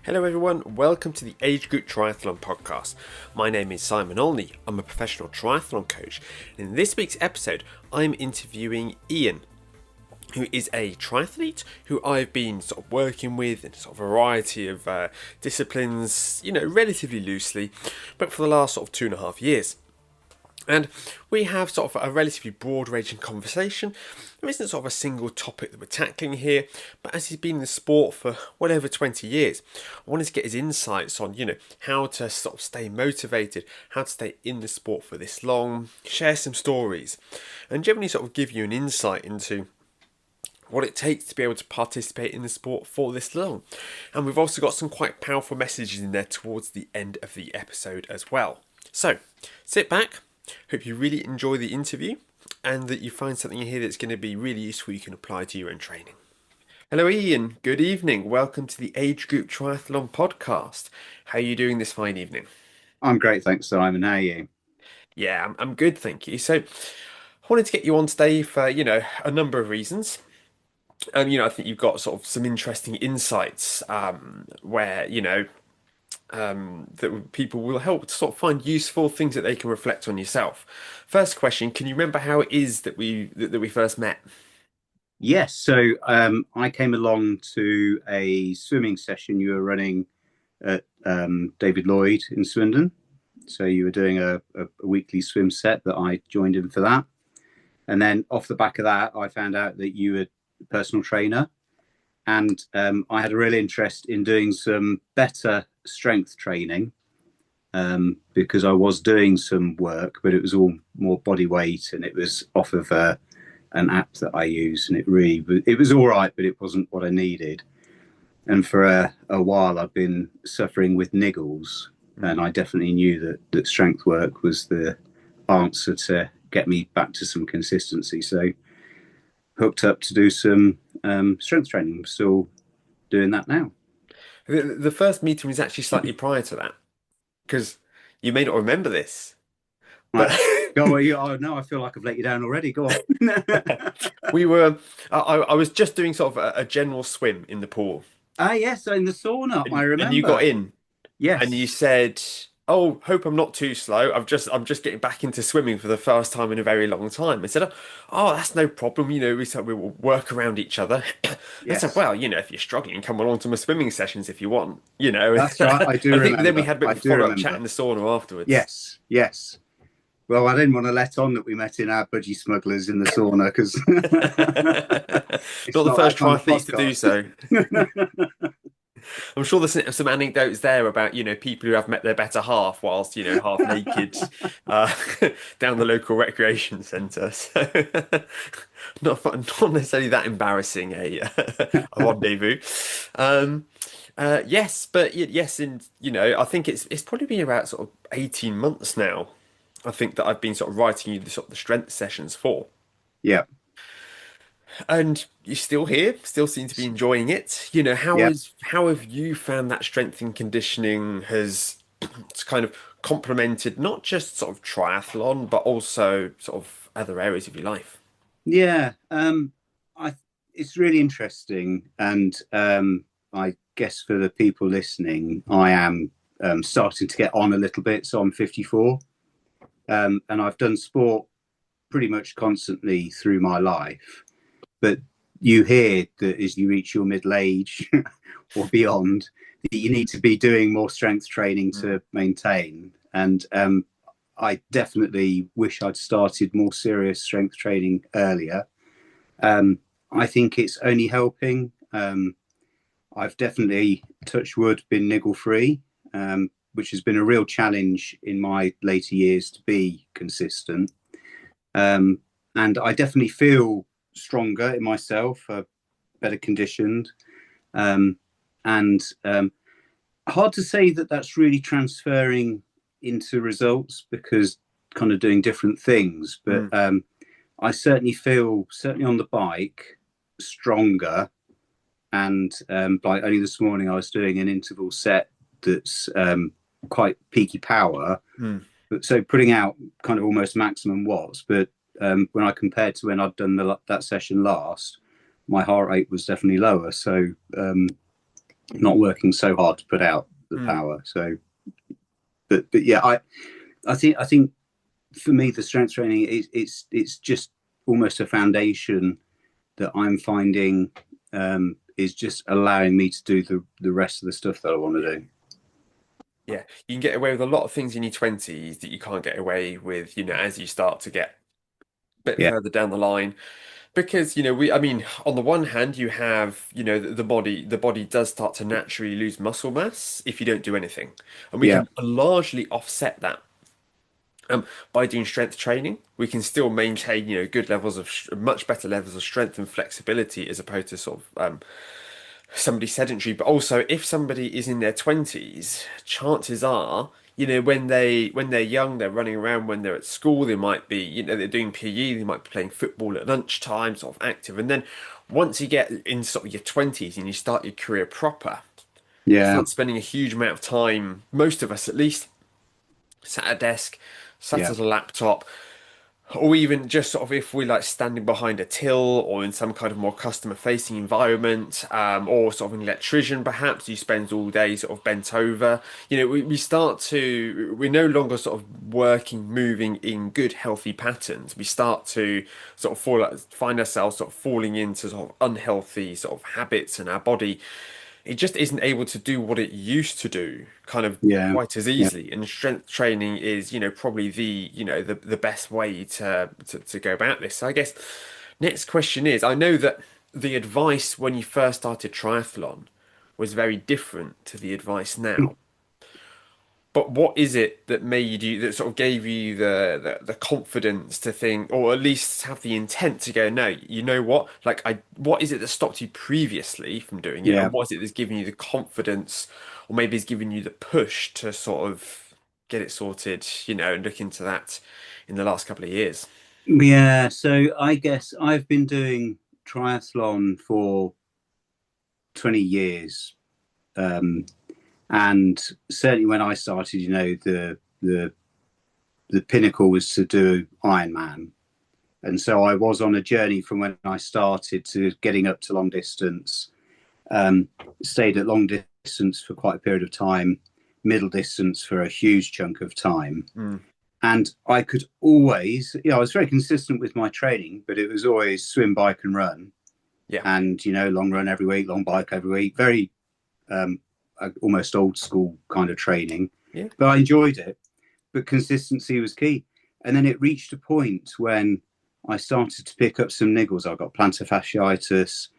Hello everyone, welcome to the Age Group Triathlon podcast. My name is Simon Olney, I'm a professional triathlon coach, and in this week's episode I'm interviewing Ian, who is a triathlete who I've been sort of working with in a variety of disciplines, relatively loosely, but for the last sort of 2.5 years. And we have sort of a relatively broad-ranging conversation. There isn't sort of a single topic that we're tackling here, but as he's been in the sport for well over 20 years, I wanted to get his insights on, how to sort of stay motivated, how to stay in the sport for this long, share some stories, and generally sort of give you an insight into what it takes to be able to participate in the sport for this long. And we've also got some quite powerful messages in there towards the end of the episode as well. So, sit back. Hope you really enjoy the interview and that you find something in here that's going to be really useful you can apply to your own training. Hello Ian, good evening. Welcome to the Age Group Triathlon podcast. How are you doing this fine evening? I'm great, thanks Simon. How are you? Yeah, I'm good, thank you. So I wanted to get you on today for, a number of reasons. I think you've got sort of some interesting insights where, that people will help to sort of find useful things that they can reflect on yourself. First question, can you remember how it is that we first met? Yes, so I came along to a swimming session you were running at David Lloyd in Swindon. So you were doing a weekly swim set that I joined in for that. And then off the back of that, I found out that you were a personal trainer. And I had a real interest in doing some better strength training because I was doing some work, but it was all more body weight and it was off of an app that I use. And it was all right, but it wasn't what I needed. And for a while, I've been suffering with niggles. And I definitely knew that strength work was the answer to get me back to some consistency. So hooked up to do some strength training. I'm still doing that now. The first meeting was actually slightly prior to that, because you may not remember this, but Right. Go on. Oh, no, I feel like I've let you down already. Go on. we were. I was just doing sort of a general swim in the pool, Yes, in the sauna. I and you got remember. in, and you Yes. said, "Oh, hope I'm not too slow. I'm just getting back into swimming for the first time in a very long time." I said, "Oh, that's no problem. We said we will work around each other." I said, Yes. "Well, if you're struggling, come along to my swimming sessions if you want." That's right. I do I think then we remember. had a bit I of a do follow-up chat remember. in the sauna afterwards. Yes. Yes. Well, I didn't want to let on that we met in our budgie smugglers in the sauna because Not it's the not that first kind of triathletes to do podcast. so. I'm sure there's some anecdotes there about, people who have met their better half whilst, half naked uh, down the local recreation centre. So not necessarily that embarrassing a rendezvous. Um, yes, but yes, and I think it's probably been about sort of 18 months now. I think that I've been sort of writing you the sort of the strength sessions for. Yeah. And you're still here, still seem to be enjoying it. Yeah. How have you found that strength and conditioning has it's kind of complemented not just sort of triathlon, but also sort of other areas of your life? Yeah. I It's really interesting, and I guess for the people listening, I am starting to get on a little bit. So I'm 54, and I've done sport pretty much constantly through my life. But you hear that as you reach your middle age or beyond, that you need to be doing more strength training Mm. to maintain. And I definitely wish I'd started more serious strength training earlier. Um, I think it's only helping. I've definitely, touch wood, been niggle free, which has been a real challenge in my later years to be consistent. Um, and I definitely feel stronger in myself, better conditioned, um, and hard to say that that's really transferring into results because kind of doing different things. But Mm. I certainly feel, certainly on the bike, stronger. And like only this morning, I was doing an interval set that's quite peaky power, Mm. but so putting out kind of almost maximum watts. But when I compared to when I'd done that session last, my heart rate was definitely lower. So not working so hard to put out the Mm. power. So, but yeah, I think for me the strength training it's just almost a foundation that I'm finding is just allowing me to do the rest of the stuff that I want to do. Yeah, you can get away with a lot of things in your 20s that you can't get away with, as you start to get a bit Yeah, further down the line. Because, I mean, on the one hand, you have, the body does start to naturally lose muscle mass if you don't do anything. And we yeah, can largely offset that by doing strength training. We can still maintain, good levels of, much better levels of strength and flexibility as opposed to sort of somebody sedentary. But also, if somebody is in their 20s, chances are, when they're young, they're running around. When they're at school, they might be, they're doing PE, they might be playing football at lunchtime, sort of active. And then once you get in sort of your 20s and you start your career proper, you yeah, start spending a huge amount of time, most of us at least, sat at a desk, sat yeah, at a laptop, or even just sort of if we're like standing behind a till or in some kind of more customer facing environment, or sort of an electrician perhaps, who spends all day sort of bent over. We're no longer sort of working, moving in good, healthy patterns. We start to sort of find ourselves sort of falling into sort of unhealthy sort of habits, and our body, it just isn't able to do what it used to do kind of yeah. quite as Yeah. easily. And strength training is, probably the best way to go about this. So I guess next question is, I know that the advice when you first started triathlon was very different to the advice now. But what is it that made you, that sort of gave you the confidence to think, or at least have the intent to go, no, you know what? What is it that stopped you previously from doing it? Yeah. And what is it that's giving you the confidence, or maybe it's giving you the push to sort of get it sorted, and look into that in the last couple of years? Yeah, so I guess I've been doing triathlon for 20 years. Um, and certainly when I started, the pinnacle was to do Ironman. And so I was on a journey from when I started to getting up to long distance. Stayed at long distance for quite a period of time, middle distance for a huge chunk of time. Mm, And I could always, I was very consistent with my training, but it was always swim, bike, and run. yeah, And, long run every week, long bike every week, very um, almost old school kind of training. yeah, But I enjoyed it. But consistency was key. And then it reached a point when I started to pick up some niggles. I got plantar fasciitis,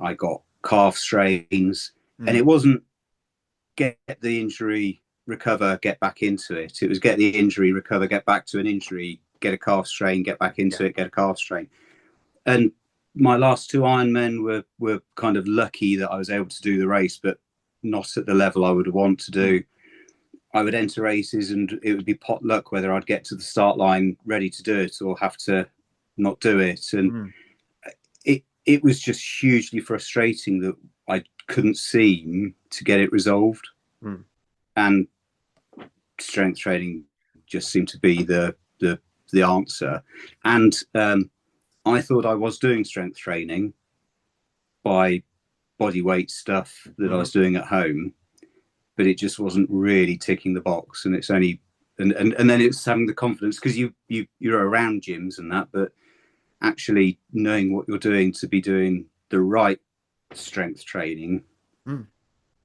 I got calf strains, and mm, it wasn't get the injury, recover, get back into it. It was get the injury, recover, get back to an injury, get a calf strain, get back yeah, into it, get a calf strain. And my last two Ironmen were kind of lucky that I was able to do the race, but not at the level I would want to mm, do. I would enter races and it would be pot luck whether I'd get to the start line ready to do it or have to not do it. And mm, it was just hugely frustrating that I couldn't seem to get it resolved. mm, And strength training just seemed to be the answer. And I thought I was doing strength training by body weight stuff that I mm. was doing at home, but it just wasn't really ticking the box. And it's only and then it's having the confidence because you're around gyms and that, but actually knowing what you're doing to be doing the right strength training Mm.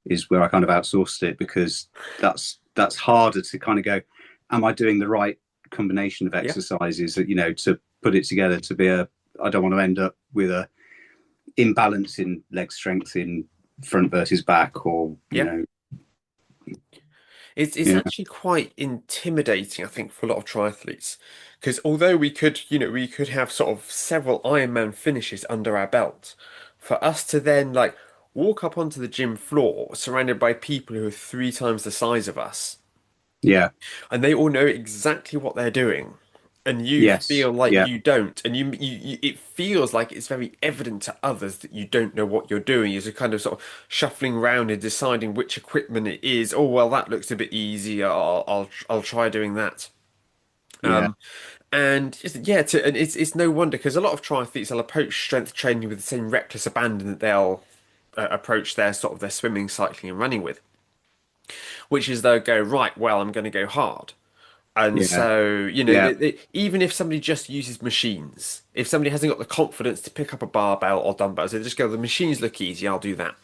is where I kind of outsourced it because that's harder to kind of go, am I doing the right combination of Yeah, exercises that to put it together to be a I don't want to end up with a imbalance in leg strength in front versus back or yeah. It's yeah actually quite intimidating, I think, for a lot of triathletes, because although we could have sort of several Ironman finishes under our belt, for us to then like walk up onto the gym floor surrounded by people who are three times the size of us, yeah and they all know exactly what they're doing, and you yes feel like yeah you don't, and it feels like it's very evident to others that you don't know what you're doing. You're kind of sort of shuffling around and deciding which equipment it is. Oh well, that looks a bit easier. I'll try doing that. yeah And it's no wonder because a lot of triathletes will approach strength training with the same reckless abandon that they'll approach their sort of their swimming, cycling, and running with, which is they'll go, right, well, I'm going to go hard. And Yeah. so, Yeah. even if somebody just uses machines, if somebody hasn't got the confidence to pick up a barbell or dumbbells, they just go, the machines look easy, I'll do that.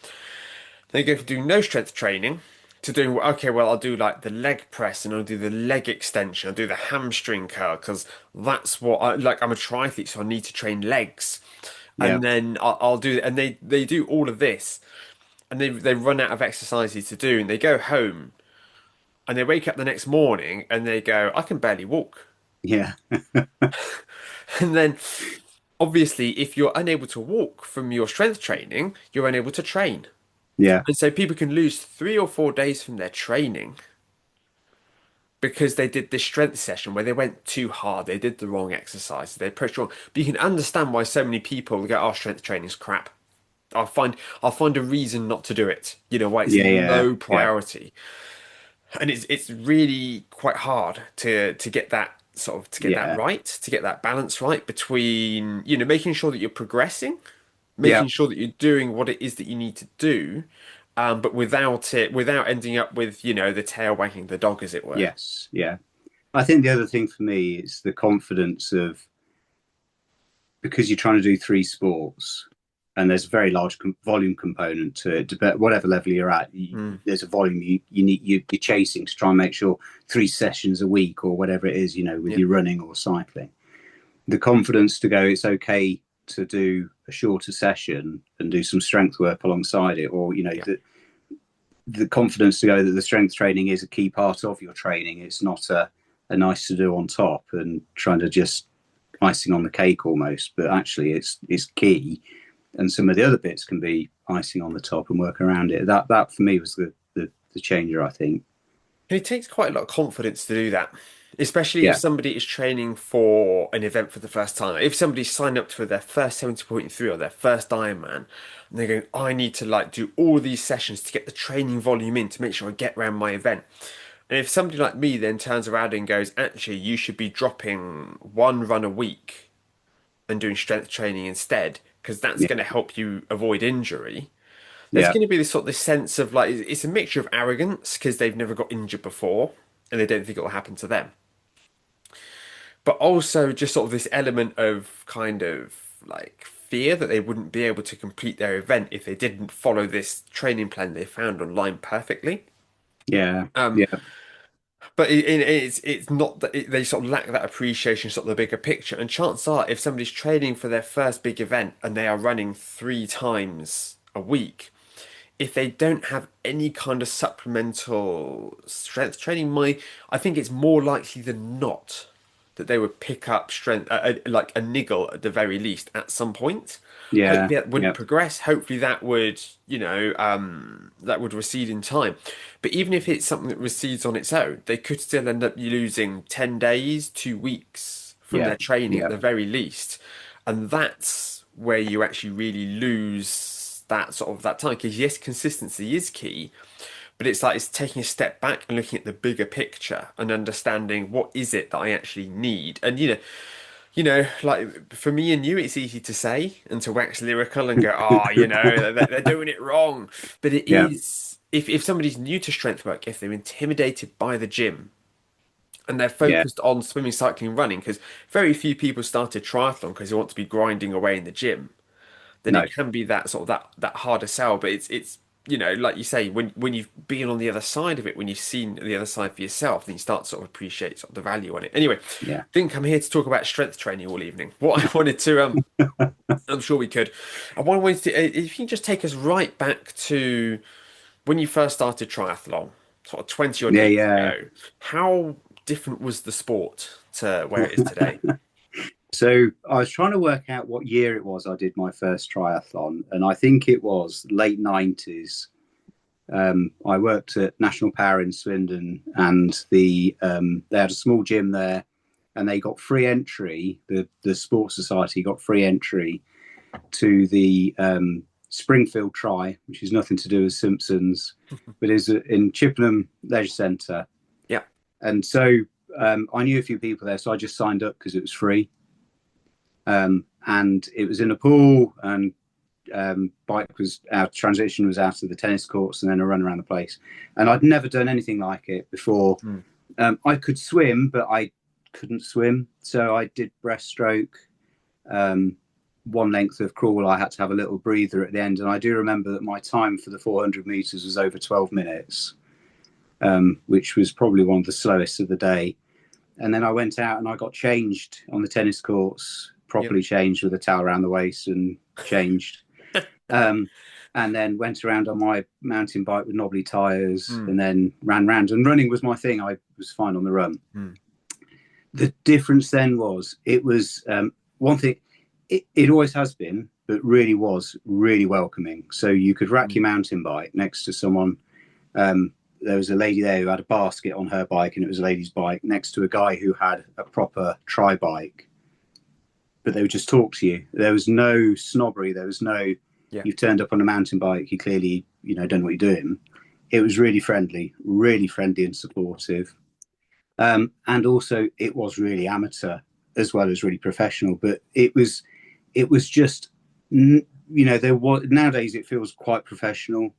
They go from doing no strength training to doing, okay, well, I'll do like the leg press and I'll do the leg extension, I'll do the hamstring curl because that's what I like. I'm a triathlete, so I need to train legs. Yeah. And then I'll do, and they do all of this and they run out of exercises to do and they go home and they wake up the next morning and they go, I can barely walk. Yeah. And then obviously, if you're unable to walk from your strength training, you're unable to train. Yeah. And so people can lose 3 or 4 days from their training because they did this strength session where they went too hard, they did the wrong exercise, they approached wrong. But you can understand why so many people go, "Oh, strength training's crap. I'll find a reason not to do it. You know why it's Yeah. Yeah. low Yeah. priority." And it's really quite hard to get that sort of to get that Yeah. right, to get that balance right between, making sure that you're progressing, Yeah. making sure that you're doing what it is that you need to do, but without ending up with, the tail wagging the dog, as it were. Yes. Yeah. I think the other thing for me is the confidence of, because you're trying to do three sports and there's a very large volume component to it. Whatever level you're at, Mm, there's a volume you're chasing to try and make sure 3 sessions a week or whatever it is, with yeah, your running or cycling. The confidence to go, it's okay to do a shorter session and do some strength work alongside it, or yeah. the confidence to go that the strength training is a key part of your training. It's not a nice to do on top and trying to just icing on the cake almost, but actually it's key. And some of the other bits can be icing on the top and work around it. That for me was the changer, I think. And it takes quite a lot of confidence to do that, especially if Yeah, somebody is training for an event for the first time. If somebody's signed up for their first 70.3 or their first Ironman, and they're going, I need to like do all these sessions to get the training volume in to make sure I get around my event. And if somebody like me then turns around and goes, actually, you should be dropping one run a week and doing strength training instead, because that's yeah, going to help you avoid injury. There's yeah, going to be this sense of like it's a mixture of arrogance because they've never got injured before and they don't think it'll happen to them, but also just sort of this element of kind of like fear that they wouldn't be able to complete their event if they didn't follow this training plan they found online perfectly. yeah, Um, yeah, but it's not that they sort of lack that appreciation, sort of the bigger picture. And chances are, if somebody's training for their first big event and they are running 3 times a week, if they don't have any kind of supplemental strength training, I think it's more likely than not that they would pick up strength, like a niggle at the very least at some point. yeah, Hopefully that wouldn't yeah, progress. Hopefully that would, that would recede in time. But even if it's something that recedes on its own, they could still end up losing 10 days, 2 weeks from yeah, their training at yeah, the very least. And that's where you actually really lose that sort of that time. Because yes, consistency is key, but it's like it's taking a step back and looking at the bigger picture and understanding what is it that I actually need. And like for me and you, it's easy to say and to wax lyrical and go, oh, they're doing it wrong. But it yeah, is, if somebody's new to strength work, if they're intimidated by the gym and they're yeah. focused on swimming, cycling, running, because very few people started triathlon because they want to be grinding away in the gym, then No, it can be that sort of that harder sell. But it's like you say, when you've been on the other side of it, when you've seen the other side for yourself, then you start to sort of appreciate sort of the value on it. Anyway, yeah, didn't come here to talk about strength training all evening. What I wanted to I'm sure we could. I wanted to if you can just take us right back to when you first started triathlon, sort of 20 odd yeah, years yeah. ago. How different was the sport to where it is today? So I was trying to work out what year it was I did my first triathlon, and I think it was late 90s. I worked at National Power in Swindon, and they had a small gym there, and they got free entry. The Sports Society got free entry to the Springfield Tri, which is nothing to do with Simpsons, but is in Chippenham Leisure Centre. Yeah. And so I knew a few people there, so I just signed up because it was free. And it was in a pool, and bike was our transition was out of the tennis courts and then a run around the place. And I'd never done anything like it before. I could swim, but I couldn't swim. So I did breaststroke, one length of crawl. I had to have a little breather at the end. And I do remember that my time for the 400 meters was over 12 minutes, which was probably one of the slowest of the day. And then I went out and I got changed on the tennis courts, properly changed with a towel around the waist and changed. And then went around on my mountain bike with knobbly tyres and then ran round. And running was my thing. I was fine on the run. The difference then was it was one thing, it always has been, but really was really welcoming. So you could rack your mountain bike next to someone. There was a lady there who had a basket on her bike and it was a lady's bike next to a guy who had a proper tri bike. But they would just talk to you. There was no snobbery. There was no, you've turned up on a mountain bike. You clearly, don't know what you're doing. It was really friendly and supportive. And also it was really amateur as well as really professional. But it was just, there was, nowadays it feels quite professional.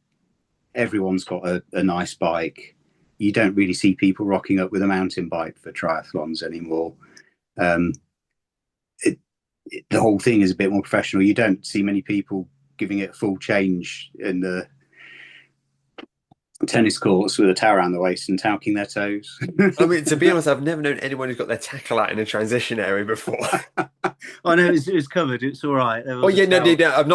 Everyone's got a nice bike. You don't really see people rocking up with a mountain bike for triathlons anymore. The whole thing is a bit more professional. You don't see many people giving it full change in the tennis courts with a towel around the waist and talking their toes. I mean, to be honest, I've never known anyone who's got their tackle out in a transition area before. I know it's covered. It's all right. Oh yeah, no.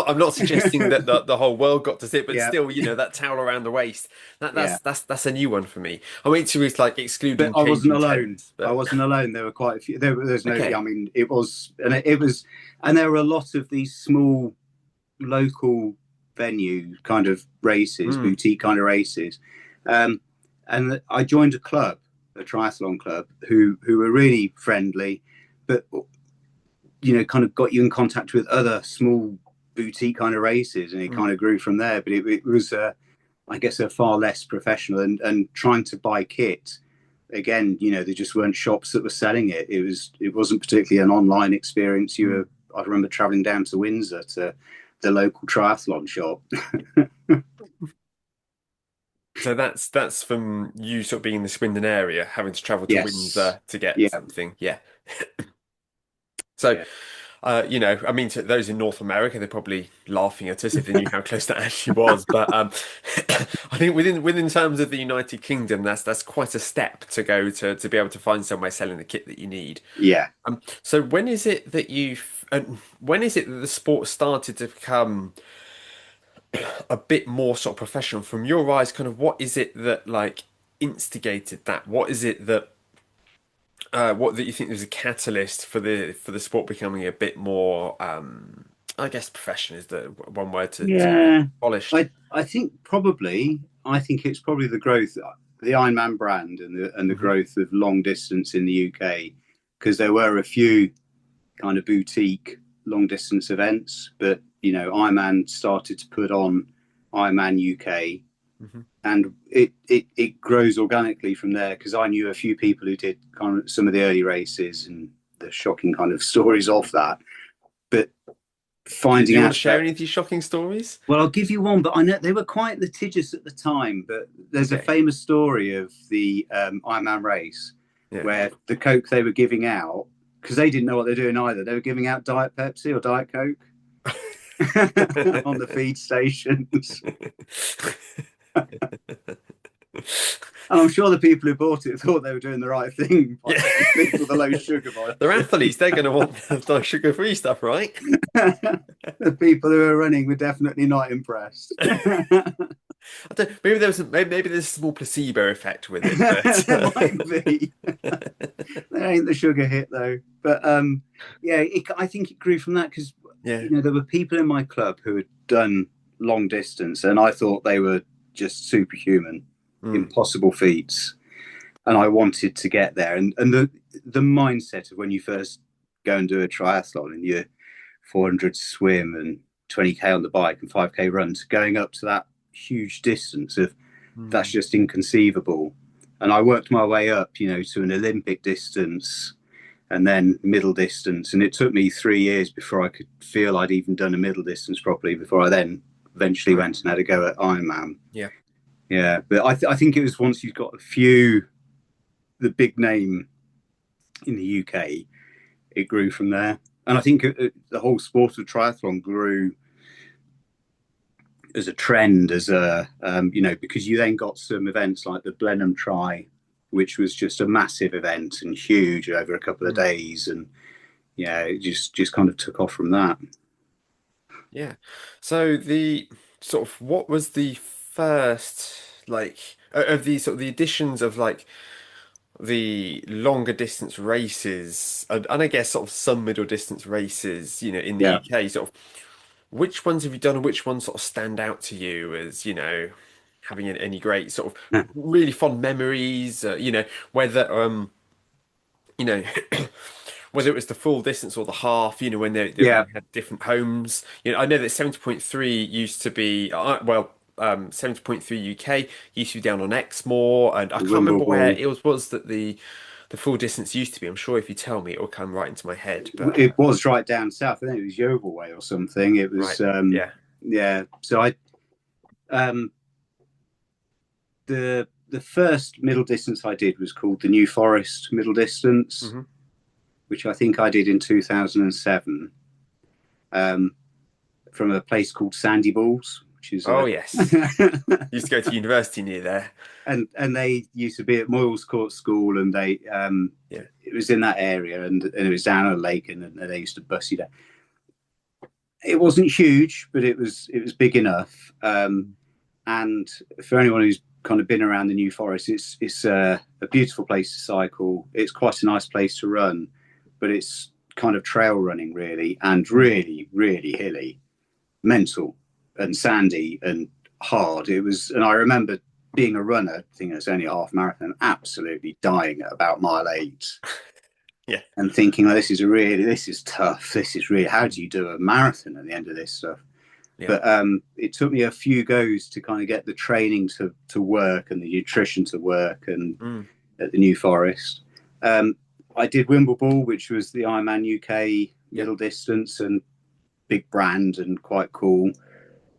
I'm not suggesting that the whole world got to see it, but still, that towel around the waist. That's a new one for me. I went to like excluding. But I wasn't alone. I wasn't alone. There were quite a few. There's no. Okay. I mean, it was, and there were a lot of these small, local venue kind of races, boutique kind of races, and I joined a triathlon club, who were really friendly, but kind of got you in contact with other small boutique kind of races, and it kind of grew from there. But it was, I guess, a far less professional, and trying to buy kit again. There just weren't shops that were selling it. It wasn't particularly an online experience. I remember traveling down to Windsor to the local triathlon shop. So that's from you sort of being in the Swindon area, having to travel to Windsor to get something. Yeah. So, I mean, to those in North America, they're probably laughing at us if they knew how close that actually was. But I think within terms of the United Kingdom, that's quite a step to go to be able to find somewhere selling the kit that you need. Yeah. So when is it that the sport started to become a bit more sort of professional from your eyes? Kind of what is it that like instigated that? What is it that what that you think was a catalyst for the sport becoming a bit more I guess professional is the one word to polished? I think it's probably the growth, the Ironman brand, and the growth of long distance in the UK, because there were a few kind of boutique long distance events, but Ironman started to put on Ironman UK, and it grows organically from there, because I knew a few people who did kind of some of the early races and the shocking kind of stories of that. But finding Do you out, want to share any of these shocking stories? Well, I'll give you one, but I know they were quite litigious at the time. But there's a famous story of the Ironman race where the Coke they were giving out, because they didn't know what they're doing either. They were giving out Diet Pepsi or Diet Coke on the feed stations. And I'm sure the people who bought it thought they were doing the right thing by with the low sugar. They're athletes. They're going to want the sugar-free stuff, right? The people who are running were definitely not impressed. Maybe there's a small placebo effect with it. But... There might be. There ain't the sugar hit though. But I think it grew from that, because there were people in my club who had done long distance, and I thought they were just superhuman, impossible feats, and I wanted to get there. And the mindset of when you first go and do a triathlon and you're 400 swim and 20k on the bike and 5k runs, going up to that huge distance of that's just inconceivable. And I worked my way up, to an Olympic distance, and then middle distance. And it took me 3 years before I could feel I'd even done a middle distance properly before I then eventually Right. went and had a go at Ironman. Yeah. Yeah, but I think it was once you've got a few, the big name in the UK, it grew from there. And I think the whole sport of triathlon grew as a trend, as a because you then got some events like the Blenheim Tri, which was just a massive event and huge over a couple of Mm. days, and yeah, it just kind of took off from that. Yeah. So the sort of what was the first like of the sort of the additions of like the longer distance races and I guess sort of some middle distance races, in the Yeah, UK, sort of which ones have you done and which ones sort of stand out to you as, having any great sort of really fond memories, whether you know, whether it was the full distance or the half, when they yeah. had different homes. I know that 70.3 used to be, 70.3 UK used to be down on Exmoor, and I The can't remember where Wimbledon. it was that the full distance used to be. I'm sure if you tell me, it will come right into my head. But It was right down south. I think it was Yeovil Way or something. It right, was, yeah. yeah. So um, the first middle distance I did was called the New Forest Middle Distance, Hmm. which I think I did in 2007, um, from a place called Sandy Balls, which is Oh yes, used to go to university near there. and they used to be at Moyles Court School, and they Yeah. it was in that area, and it was down a lake, and they used to bus you down. It wasn't huge, but it was big enough. And for anyone who's kind of been around the New Forest, it's a beautiful place to cycle. It's quite a nice place to run, but it's kind of trail running really, and Mm. really really hilly, mental, and sandy and hard. It was, and I remember being a runner, thinking it's only a half marathon, absolutely dying at about mile 8, Yeah. and thinking, oh, this is tough. This is really, how do you do a marathon at the end of this stuff? Yeah. But it took me a few goes to kind of get the training to work and the nutrition to work, and Mm. at the New Forest. Um, I did Wimbledon, which was the Ironman UK Yeah. middle distance, and big brand and quite cool,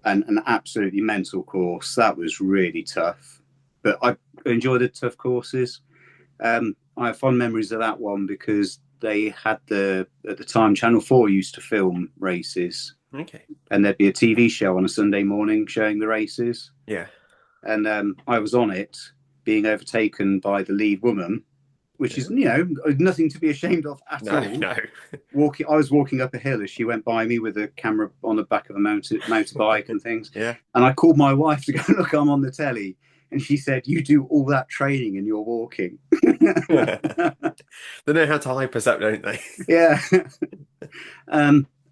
and an absolutely mental course. That was really tough, but I enjoyed the tough courses. I have fond memories of that one because they had at the time, Channel 4 used to film races, Okay. and there'd be a TV show on a Sunday morning showing the races. Yeah. And I was on it, being overtaken by the lead woman, which is, Yeah. nothing to be ashamed of at No, all. no. I was walking up a hill as she went by me with a camera on the back of a motorbike and things. Yeah. And I called my wife to go, look, I'm on the telly. And she said, you do all that training and you're walking. They know how to hype us up, don't they? Yeah.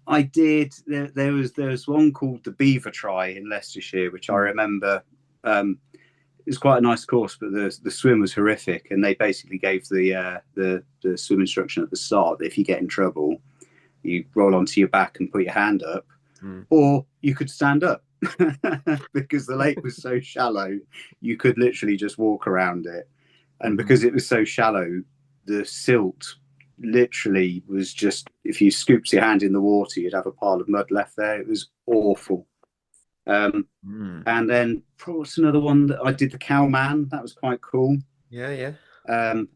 I did. There was one called the Beaver Try in Leicestershire, which I Mm. remember. It was quite a nice course, but the swim was horrific, and they basically gave the swim instruction at the start that if you get in trouble, you roll onto your back and put your hand up, Mm. or you could stand up because the lake was so shallow, you could literally just walk around it, and Mhm. because it was so shallow, the silt literally was just, if you scooped your hand in the water, you'd have a pile of mud left there. It was awful. Um, Mm. and then what's another one that I did, the Cowman. That was quite cool. Yeah, yeah.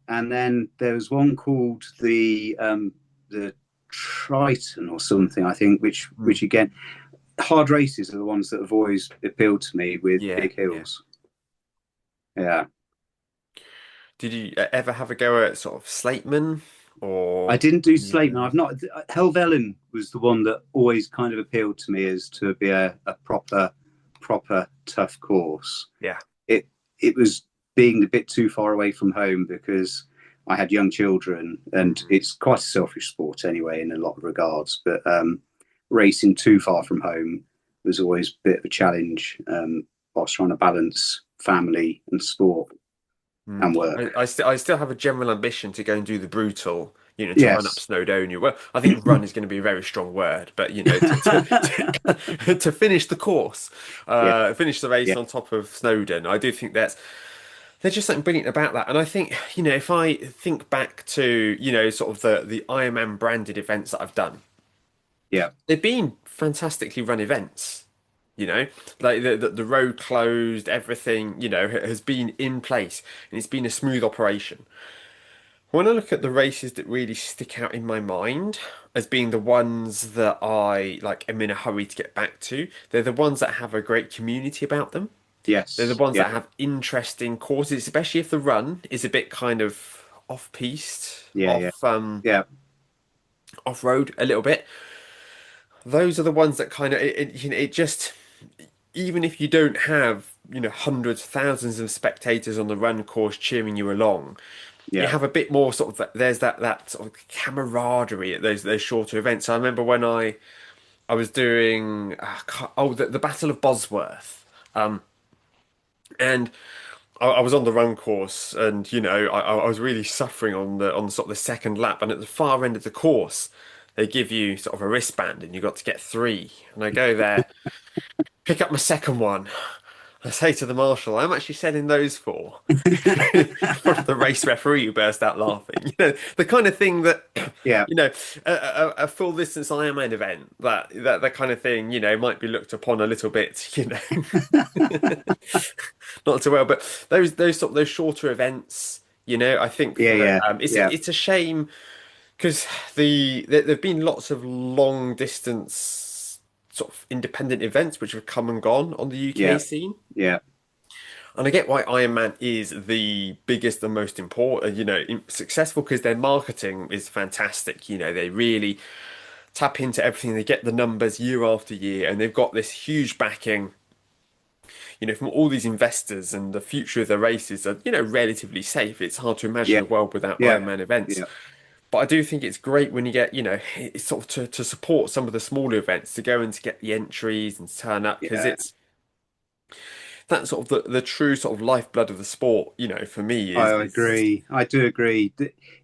And then there was one called the Triton or something, I think, Mm. which again, hard races are the ones that have always appealed to me with Yeah, big yeah. hills. Yeah, Did you ever have a go at sort of Slateman I or didn't do any of Slateman. those? I've not. Helvellyn was the one that always kind of appealed to me as to be a proper tough course. Yeah. It it was being a bit too far away from home because I had young children, and Mm. it's quite a selfish sport anyway in a lot of regards. But racing too far from home was always a bit of a challenge, whilst trying to balance family and sport Mm. and work. I still have a general ambition to go and do the brutal, to run up Yes, Snowdonia. Well, I think run is going to be a very strong word, but to finish the course, yeah, finish the race yeah, on top of Snowdon, I do think that's. there's just something brilliant about that. And I think, if I think back to, sort of the Ironman branded events that I've done, Yeah, they've been fantastically run events. Like the road closed, everything, has been in place and it's been a smooth operation. When I look at the races that really stick out in my mind as being the ones that I like am in a hurry to get back to, they're the ones that have a great community about them. They're the yes, ones yeah, that have interesting courses, especially if the run is a bit kind of off-piste, yeah, yeah, yeah, off-road a little bit. Those are the ones that kind of it just even if you don't have hundreds, thousands of spectators on the run course cheering you along, you yeah. have a bit more sort of there's that sort of camaraderie at those shorter events. I remember when I was doing the Battle of Bosworth. And I was on the run course, and I was really suffering on sort of the second lap. And at the far end of the course, they give you sort of a wristband, and you got to get three. And I go there, pick up my second one. I say to the marshal, "I'm actually selling those for." In front of the race referee, who burst out laughing. The kind of thing that Yeah, you know a full distance Ironman event that kind of thing might be looked upon a little bit not so well, but those shorter events, I think yeah, that yeah, yeah, it's a shame because there've been lots of long distance sort of independent events which have come and gone on the UK yeah, scene. yeah, And I get why Ironman is the biggest and most important, successful because their marketing is fantastic. They really tap into everything. They get the numbers year after year, and they've got this huge backing, from all these investors, and the future of the races are, relatively safe. It's hard to imagine yeah, a world without yeah, Ironman events. yeah, But I do think it's great when you get, it's sort of to support some of the smaller events, to go and to get the entries and to turn up because yeah. it's that sort of the true sort of lifeblood of the sport, for me I is agree. I do agree.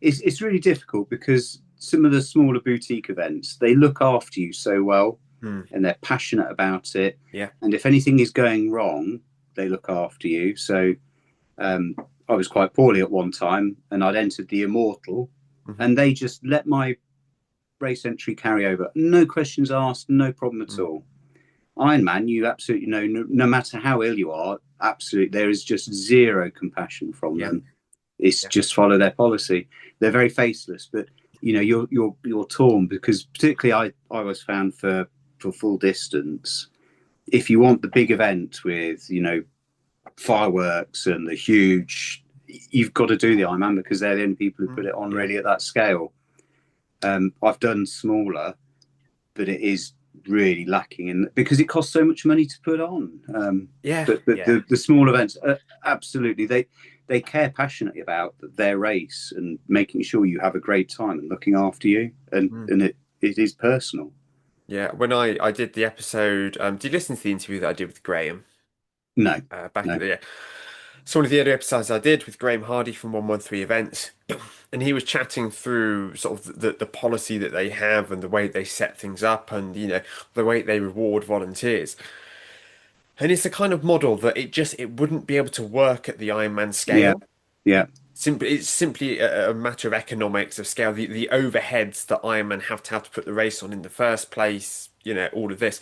It's really difficult because some of the smaller boutique events, they look after you so well hmm, and they're passionate about it. yeah. And if anything is going wrong, they look after you. So um, I was quite poorly at one time and I'd entered the Immortal Hmm, and they just let my race entry carry over. No questions asked, no problem at hmm, all. Ironman, you absolutely know, no matter how ill you are, absolutely, there is just zero compassion from yeah. them. It's Yeah. just follow their policy. They're very faceless, but you're torn because particularly I was found for full distance. If you want the big event with fireworks and the huge, you've got to do the Ironman because they're the only people who put it on Yeah. really at that scale. I've done smaller, but it is really lacking in because it costs so much money to put on. Yeah. But Yeah. the small events, absolutely, they care passionately about their race and making sure you have a great time and looking after you, Mm. and it is personal. Yeah. When I did the episode, did you listen to the interview that I did with Graham No, back no, at the year? So one of the earlier episodes I did with Graham Hardy from 113 Events, and he was chatting through sort of the policy that they have and the way they set things up and the way they reward volunteers. And it's the kind of model that it wouldn't be able to work at the Ironman yeah, scale. yeah, It's simply a matter of economics of scale. The overheads that Ironman have to put the race on in the first place. All of this.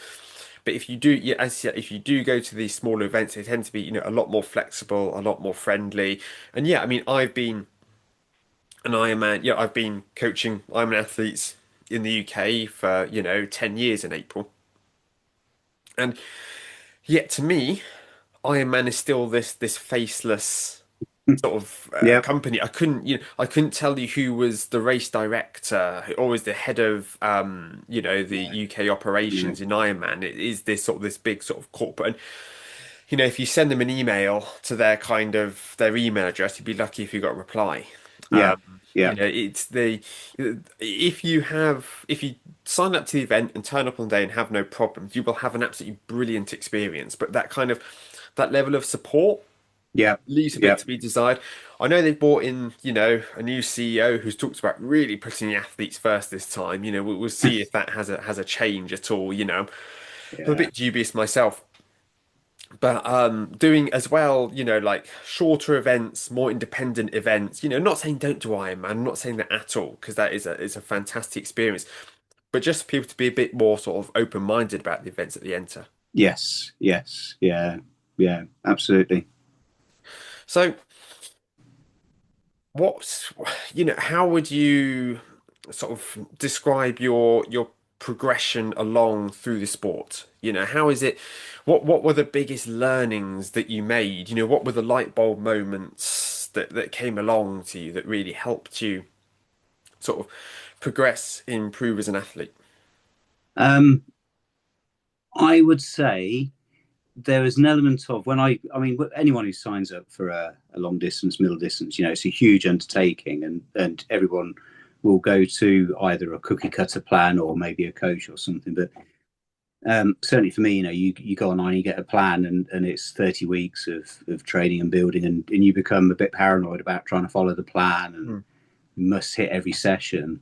But if you do, yeah, if you do go to these smaller events, they tend to be a lot more flexible, a lot more friendly. And yeah, I mean, I've been an Ironman. Yeah, I've been coaching Ironman athletes in the UK for 10 years in April. And yet to me, Ironman is still this faceless sort of yeah, company. I couldn't tell you who was the race director or was the head of the no, UK no, operations in Ironman. It is this big sort of corporate, and if you send them an email to their email address, you'd be lucky if you got a reply. yeah, yeah, It's the if you sign up to the event and turn up on the day and have no problems, you will have an absolutely brilliant experience. But that level of support yeah, leaves a bit yeah. to be desired. I know they've brought in, a new CEO who's talked about really putting the athletes first this time. We'll see if that has a change at all. I'm a Yeah. bit dubious myself. But doing as well, like shorter events, more independent events. Not saying don't do Ironman. I'm not saying that at all because that is a fantastic experience. But just for people to be a bit more sort of open-minded about the events that they enter. Yes, yes, yeah, yeah, absolutely. So, what's how would you sort of describe your progression along through the sport? How is it? What were the biggest learnings that you made? What were the light bulb moments that came along to you that really helped you sort of progress, improve as an athlete? Um, I would say there is an element of when I mean, anyone who signs up for a long distance, middle distance, it's a huge undertaking, and everyone will go to either a cookie cutter plan or maybe a coach or something. But certainly for me, you go online, you get a plan, and it's 30 weeks of training and building, and you become a bit paranoid about trying to follow the plan and Mm, must hit every session.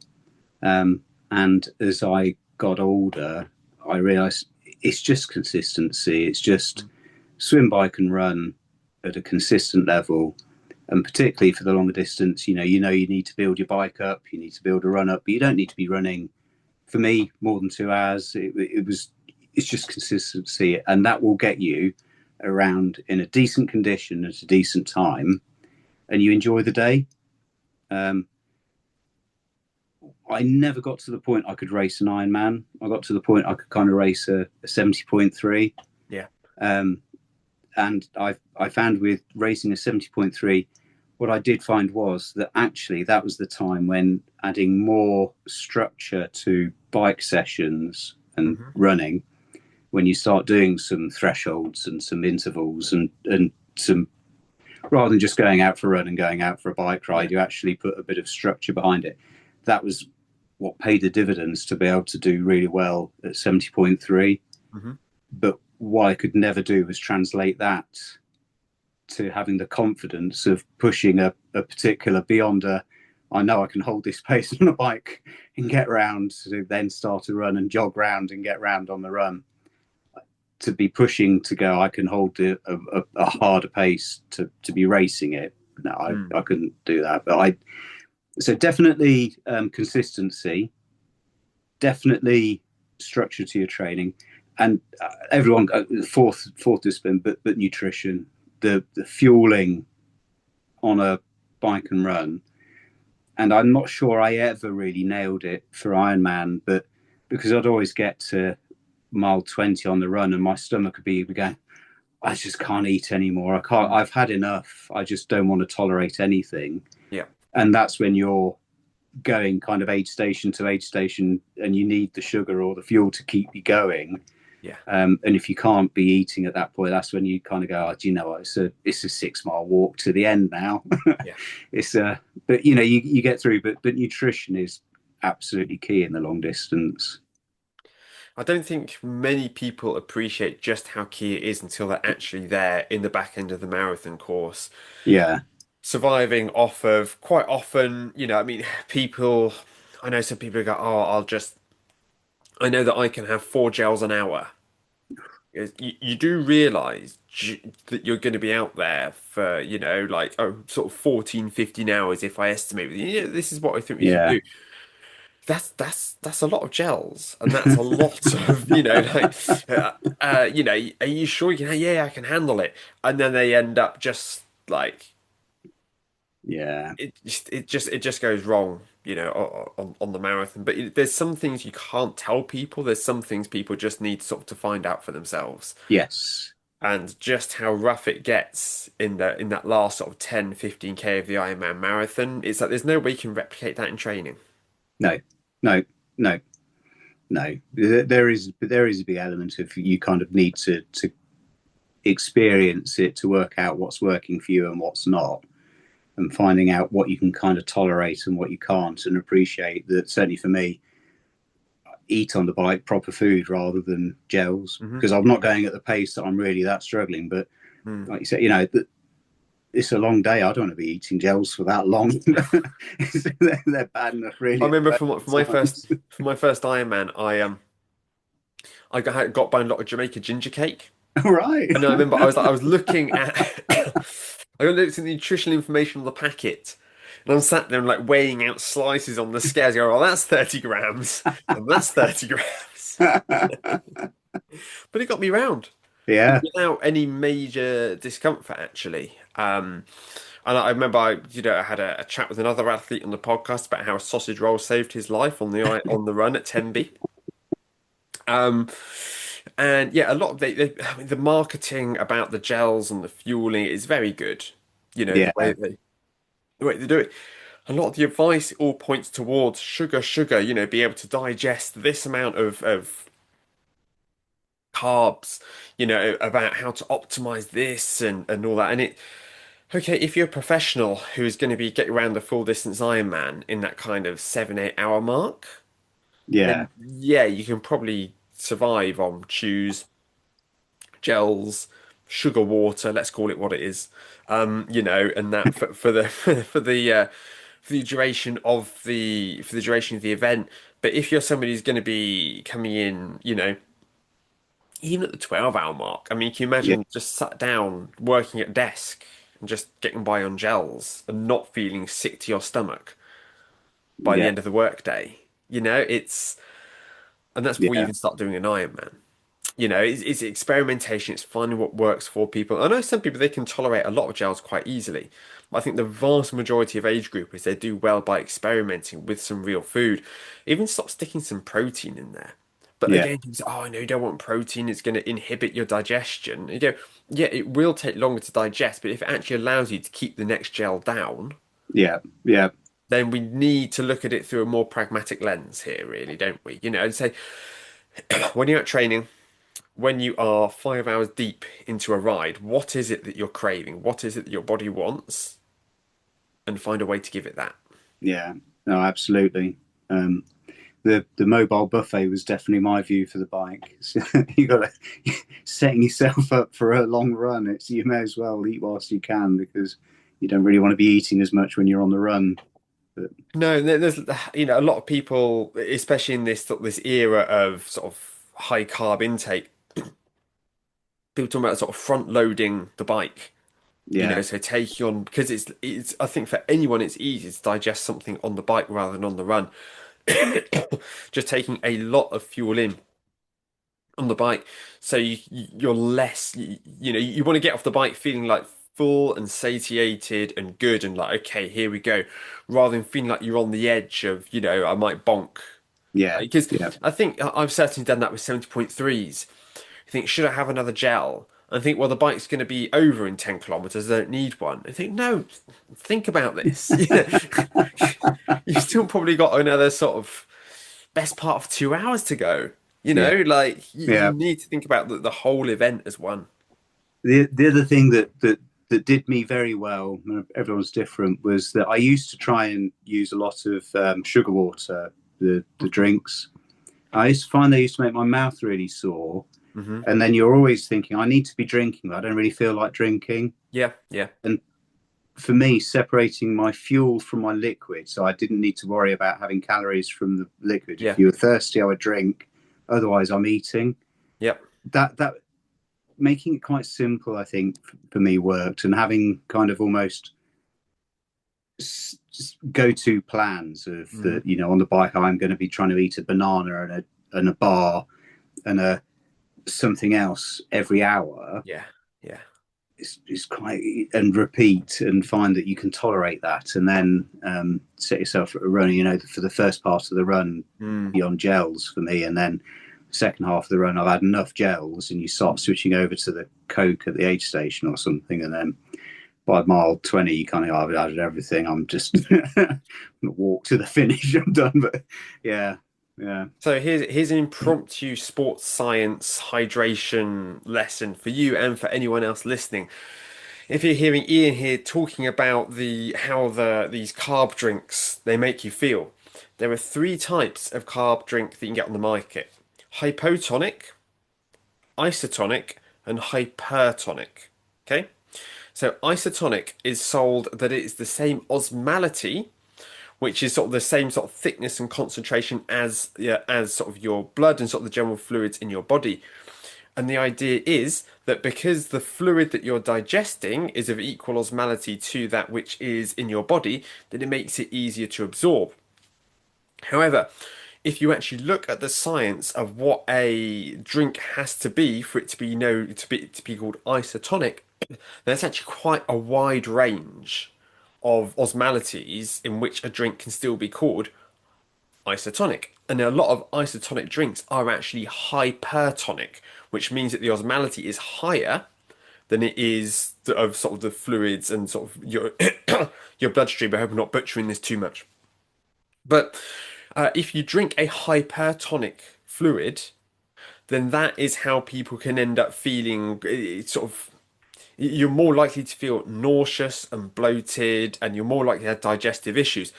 And as I got older, I realized it's just consistency. It's just mm, swim, bike, and run at a consistent level. And particularly for the longer distance, you need to build your bike up, you need to build a run up, but you don't need to be running. For me, more than 2 hours. It's just consistency, and that will get you around in a decent condition at a decent time, and you enjoy the day. Um, I never got to the point I could race an Ironman. I got to the point I could kind of race a 70.3. yeah. Um, and I found with racing a 70.3, what I did find was that actually that was the time when adding more structure to bike sessions and Hmm. running, when you start doing some thresholds and some intervals and some, rather than just going out for a run and going out for a bike Yeah. ride, you actually put a bit of structure behind it. That was what paid the dividends to be able to do really well at 70.3. Hmm. But what I could never do was translate that to having the confidence of pushing a particular beyond a, I know I can hold this pace on a bike and get round, to then start a run and jog round and get round on the run. To be pushing to go, I can hold a harder pace to be racing it. No, Mm. I couldn't do that. But so definitely consistency, definitely structure to your training, and everyone fourth discipline, but nutrition, the fueling on a bike and run. And I'm not sure I ever really nailed it for Ironman, but because I'd always get to mile 20 on the run and my stomach would be going, I just can't eat anymore. I can't, Mm. I've had enough. I just don't want to tolerate anything. Yeah. And that's when you're going kind of aid station to aid station and you need the sugar or the fuel to keep you going. Yeah. And if you can't be eating at that point, that's when you kind of go, oh, do you know what? It's a 6 mile walk to the end now. Yeah. it's but you get through, but nutrition is absolutely key in the long distance. I don't think many people appreciate just how key it is until they're actually there in the back end of the marathon course. Yeah, Surviving off of quite often, I mean, I know some people go, oh, I know that I can have 4 gels an hour. You do realize that you're going to be out there for, like, sort of 14, 15 hours if I estimate. This is what I think we should yeah. do. That's a lot of gels, and that's a lot of like are you sure you can? Yeah, I can handle it. And then they end up just like Yeah. it just goes wrong, on the marathon. But there's some things you can't tell people. There's some things people just need sort of to find out for themselves, Yes. and just how rough it gets in that last sort of 10, 15K of the Ironman marathon. It's like there's no way you can replicate that in training. No. No. No. No. There is a big element of you kind of need to experience it to work out what's working for you and what's not, and finding out what you can kind of tolerate and what you can't, and appreciate that. Certainly for me, eat on the bike proper food rather than gels, Hmm. because I'm not going at the pace that I'm really that struggling. But Mm. like you said, it's a long day. I don't want to be eating gels for that long. They're bad enough, I really, at remember the for best my of first times. for my first Ironman, I got buying a lot of Jamaica ginger cake. Right. And I remember I was looking at I looked at the nutritional information on the packet, and I'm sat there and like weighing out slices on the scales. Going, oh, that's 30 grams, and that's 30 grams. But it got me round Yeah. without any major discomfort, actually. And I remember I had a chat with another athlete on the podcast about how a sausage roll saved his life on the run at Tenby. Um, and yeah, a lot of I mean, the marketing about the gels and the fueling is very good. You know, Yeah. the way they do it. A lot of the advice all points towards sugar, sugar, be able to digest this amount of carbs, about how to optimize this and all that. And okay, if you're a professional who is going to be getting around the full distance Ironman in that kind of 7, 8 hour mark, Yeah. then yeah, you can probably survive on chews, gels, sugar water, let's call it what it is. And that for the for the duration of the event. But if you're somebody who's going to be coming in, even at the 12-hour mark, I mean, can you Yeah. imagine just sat down working at desk and just getting by on gels and not feeling sick to your stomach by the Yeah. end of the workday? And that's before you Yeah. even start doing an Ironman. It's experimentation. It's finding what works for people. I know some people they can tolerate a lot of gels quite easily. But I think the vast majority of age groupers they do well by experimenting with some real food. Even stop sticking some protein in there. But Yeah. again, people say, "Oh, no, you don't want protein. It's going to inhibit your digestion." You go, "Yeah, it will take longer to digest, but if it actually allows you to keep the next gel down, Yeah. Yeah. then we need to look at it through a more pragmatic lens here, really, don't we? And say when you're at training." When you are 5 hours deep into a ride, what is it that you're craving? What is it that your body wants? And find a way to give it that. Yeah. No, absolutely. Um, the mobile buffet was definitely my view for the bike. So you got to setting yourself up for a long run. It's you may as well eat whilst you can because you don't really want to be eating as much when you're on the run. But No, there's a lot of people, especially in this era of sort of high carb intake, people talking about sort of front loading the bike. yeah, So take you on because it's I think for anyone it's easy to digest something on the bike rather than on the run. Just taking a lot of fuel in on the bike. So you're less, you want to get off the bike feeling like full and satiated and good and like, okay, here we go, rather than feeling like you're on the edge of, I might bonk. yeah, Because yeah, I think I've certainly done that with 70.3s. I think, should I have another gel? I think, well, the bike's going to be over in 10 kilometers. I don't need one. I think, no, think about this. You've still probably got another sort of best part of 2 hours to go. yeah, Like you yeah. need to think about the whole event as one. The other thing that did me very well, everyone's different, was that I used to try and use a lot of sugar water, the drinks. I used to find they used to make my mouth really sore. Hmm. And then you're always thinking, I need to be drinking, but I don't really feel like drinking. Yeah, yeah, And for me, separating my fuel from my liquid, so I didn't need to worry about having calories from the liquid. If yeah, you were thirsty, I would drink. Otherwise, I'm eating. yep. That making it quite simple, I think, for me worked, and having kind of almost just go-to plans of Hmm. the, on the bike, I'm going to be trying to eat a banana and a bar and a something else every hour Yeah, yeah. is quite and repeat and find that you can tolerate that and then set yourself at a run, for the first part of the run Mm. beyond gels for me, and then second half of the run I've had enough gels and you start switching over to the Coke at the aid station or something, and then by mile 20 you kind of I've added everything, I'm just walk to the finish, I'm done. But yeah, yeah, So here's an impromptu sports science hydration lesson for you and for anyone else listening. If you're hearing Ian here talking about how these carb drinks they make you feel, there are three types of carb drink that you can get on the market: hypotonic, isotonic, and hypertonic. Okay? So isotonic is sold that it is the same osmolality, which is sort of the same sort of thickness and concentration as, yeah, as sort of your blood and sort of the general fluids in your body. And the idea is that because the fluid that you're digesting is of equal osmolality to that which is in your body, then it makes it easier to absorb. However, if you actually look at the science of what a drink has to be for it to be to be called isotonic, there's actually quite a wide range of osmolalities in which a drink can still be called isotonic. And a lot of isotonic drinks are actually hypertonic, which means that the osmolality is higher than it is of sort of the fluids and sort of your your bloodstream. I hope I'm not butchering this too much. But if you drink a hypertonic fluid, then that is how people can end up feeling sort of. You're more likely to feel nauseous and bloated, and you're more likely to have digestive issues.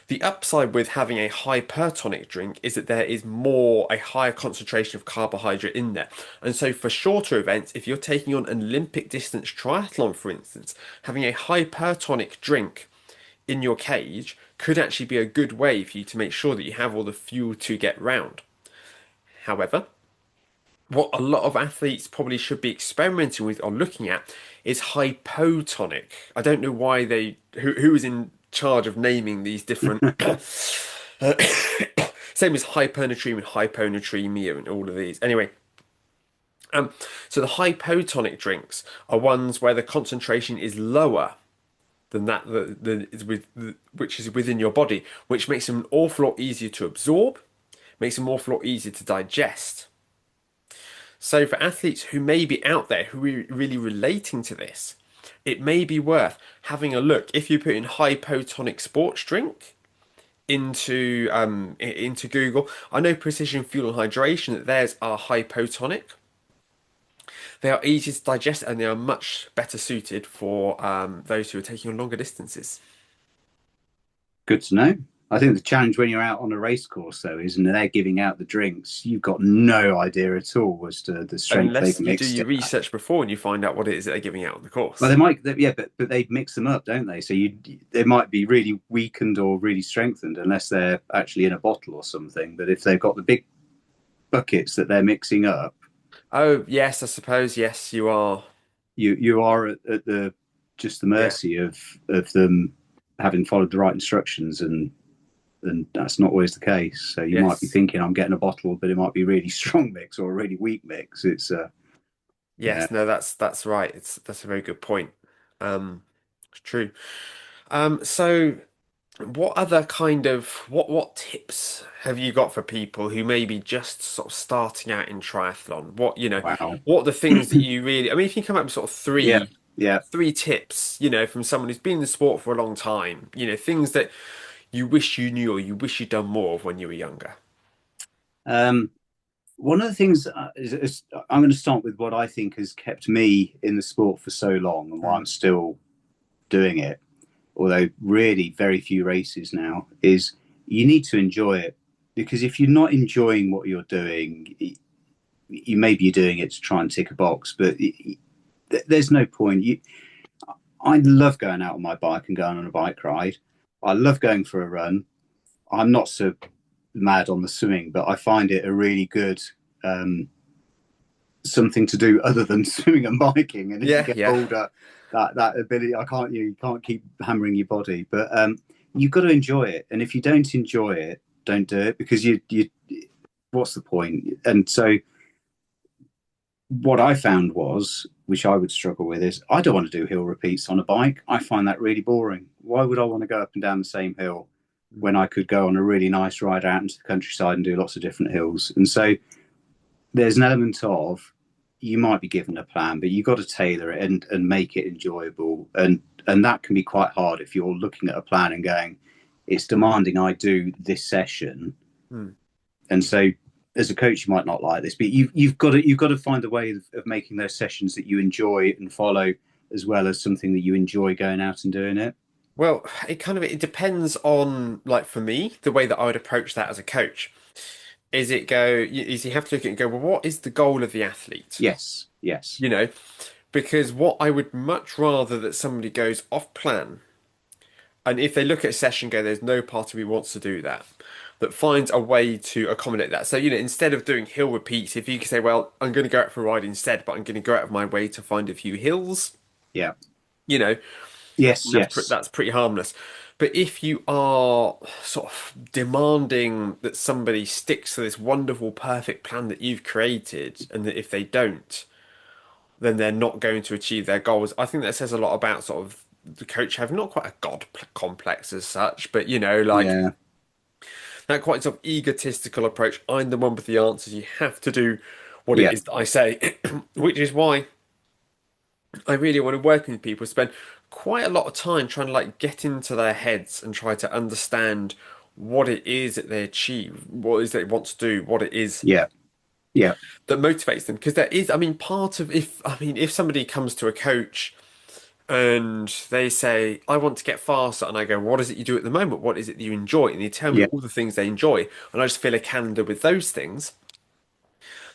The upside with having a hypertonic drink is that there is a higher concentration of carbohydrate in there. And so for shorter events, if you're taking on an Olympic distance triathlon, for instance, having a hypertonic drink in your cage could actually be a good way for you to make sure that you have all the fuel to get round. However, what a lot of athletes probably should be experimenting with or looking at is hypotonic. I don't know why who is in charge of naming these different same as hypernatremia and hyponatremia and all of these. Anyway, so the hypotonic drinks are ones where the concentration is lower than that which is within your body, which makes them an awful lot easier to absorb, makes them an awful lot easier to digest. So for athletes who may be out there who are really relating to this, it may be worth having a look. If you put in hypotonic sports drink into Google, I know Precision Fuel and Hydration that theirs are hypotonic. They are easy to digest and they are much better suited for those who are taking on longer distances. Good to know. I think the challenge when you're out on a race course, though, is and they're giving out the drinks, you've got no idea at all as to the strength they've Unless you do mixed your it at. research before and you find out what it is that they're giving out on the Well, course. they might, yeah, but they mix them up, don't they? So they might be really weakened or really strengthened unless they're actually in a bottle or something. But if they've got the big buckets that they're mixing up, Oh, yes, I suppose. Yes, you are. you are at the just the Yeah. mercy of them having followed the right instructions, and that's not always the case. So you might be Yes. thinking I'm getting a bottle, but it might be really strong mix or a really weak mix. It's yeah. Yes, no, that's right. That's a very good point. It's true. So what other kind of what tips have you got for people who may be just sort of starting out in triathlon? Wow. What are the things that you really, I mean, if you come up with sort of Yeah, yeah. three tips, from someone who's been in the sport for a long time, things that you wish you knew or you wish you'd done more of when you were younger. Um, One of the things is I'm going to start with what I think has kept me in the sport for so long and why Mm. I'm still doing it, although really very few races now, is you need to enjoy it. Because if you're not enjoying what you're doing, you maybe you're doing it to try and tick a box, but there's no point. I love going out on my bike and going on a bike ride. I love going for a run. I'm not so mad on the swimming, but I find it a really good um, something to do other than swimming and biking. And as you Yeah, get yeah. older, that ability, you can't keep hammering your body, but you've got to enjoy it. And if you don't enjoy it, don't do it because you what's the point? And so what I found was, which I would struggle with, is I don't want to do hill repeats on a bike. I find that really boring. Why would I want to go up and down the same hill when I could go on a really nice ride out into the countryside and do lots of different hills? And so there's an element of you might be given a plan, but you've got to tailor it and make it enjoyable. And that can be quite hard if you're looking at a plan and going, it's demanding I do this session. Mm. And so as a coach, you might not like this, but you've got to find a way of making those sessions that you enjoy and follow, as well as something that you enjoy going out and doing it. Well, it depends on, like, for me, the way that I would approach that as a coach. Is you have to look at it and go, well, what is the goal of the athlete? Yes, yes, You know, because what I would much rather that somebody goes off plan, and if they look at a session and go, there's no part of me wants to do that. that finds a way to accommodate that. So, instead of doing hill repeats, if you can say, well, I'm going to go out for a ride instead, but I'm going to go out of my way to find a few hills, Yeah. you know, Yes. Yes. that's pretty harmless. But if you are sort of demanding that somebody sticks to this wonderful, perfect plan that you've created, and that if they don't, then they're not going to achieve their goals, I think that says a lot about sort of the coach having not quite a complex as such, but like Yeah. that quite sort of egotistical approach. I'm the one with the answers. You have to do what it Yeah. is that I say, which is why I really want to work with people, spend quite a lot of time trying to like get into their heads and try to understand what it is that they achieve, what it is they want to do, what it is Yeah. Yeah. that motivates them. Because there is, I mean, part of if somebody comes to a coach and they say, I want to get faster, and I go, what is it you do at the moment? What is it that you enjoy? And they tell me Yeah. all the things they enjoy, and I just fill a calendar with those things.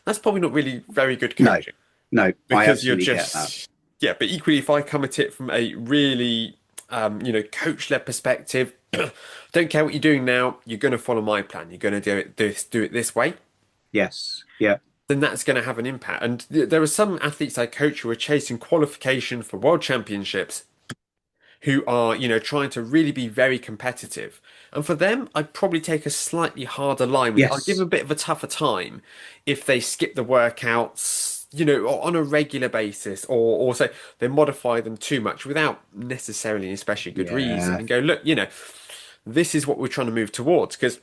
That's probably not really very good No. coaching. No. I Because you're absolutely get that. just yeah, but equally if I come at it from a really coach-led perspective, don't care what you're doing now, you're going to follow my plan, you're going to do it this way, Yes. Yeah. then that's going to have an impact. And there are some athletes I coach who are chasing qualification for world championships, who are trying to really be very competitive, and for them I'd probably take a slightly harder line with it. I'd give them Yes. a bit of a tougher time if they skip the workouts, on a regular basis, or say they modify them too much without necessarily an especially good reason, Yeah. and go, look, this is what we're trying to move towards. Because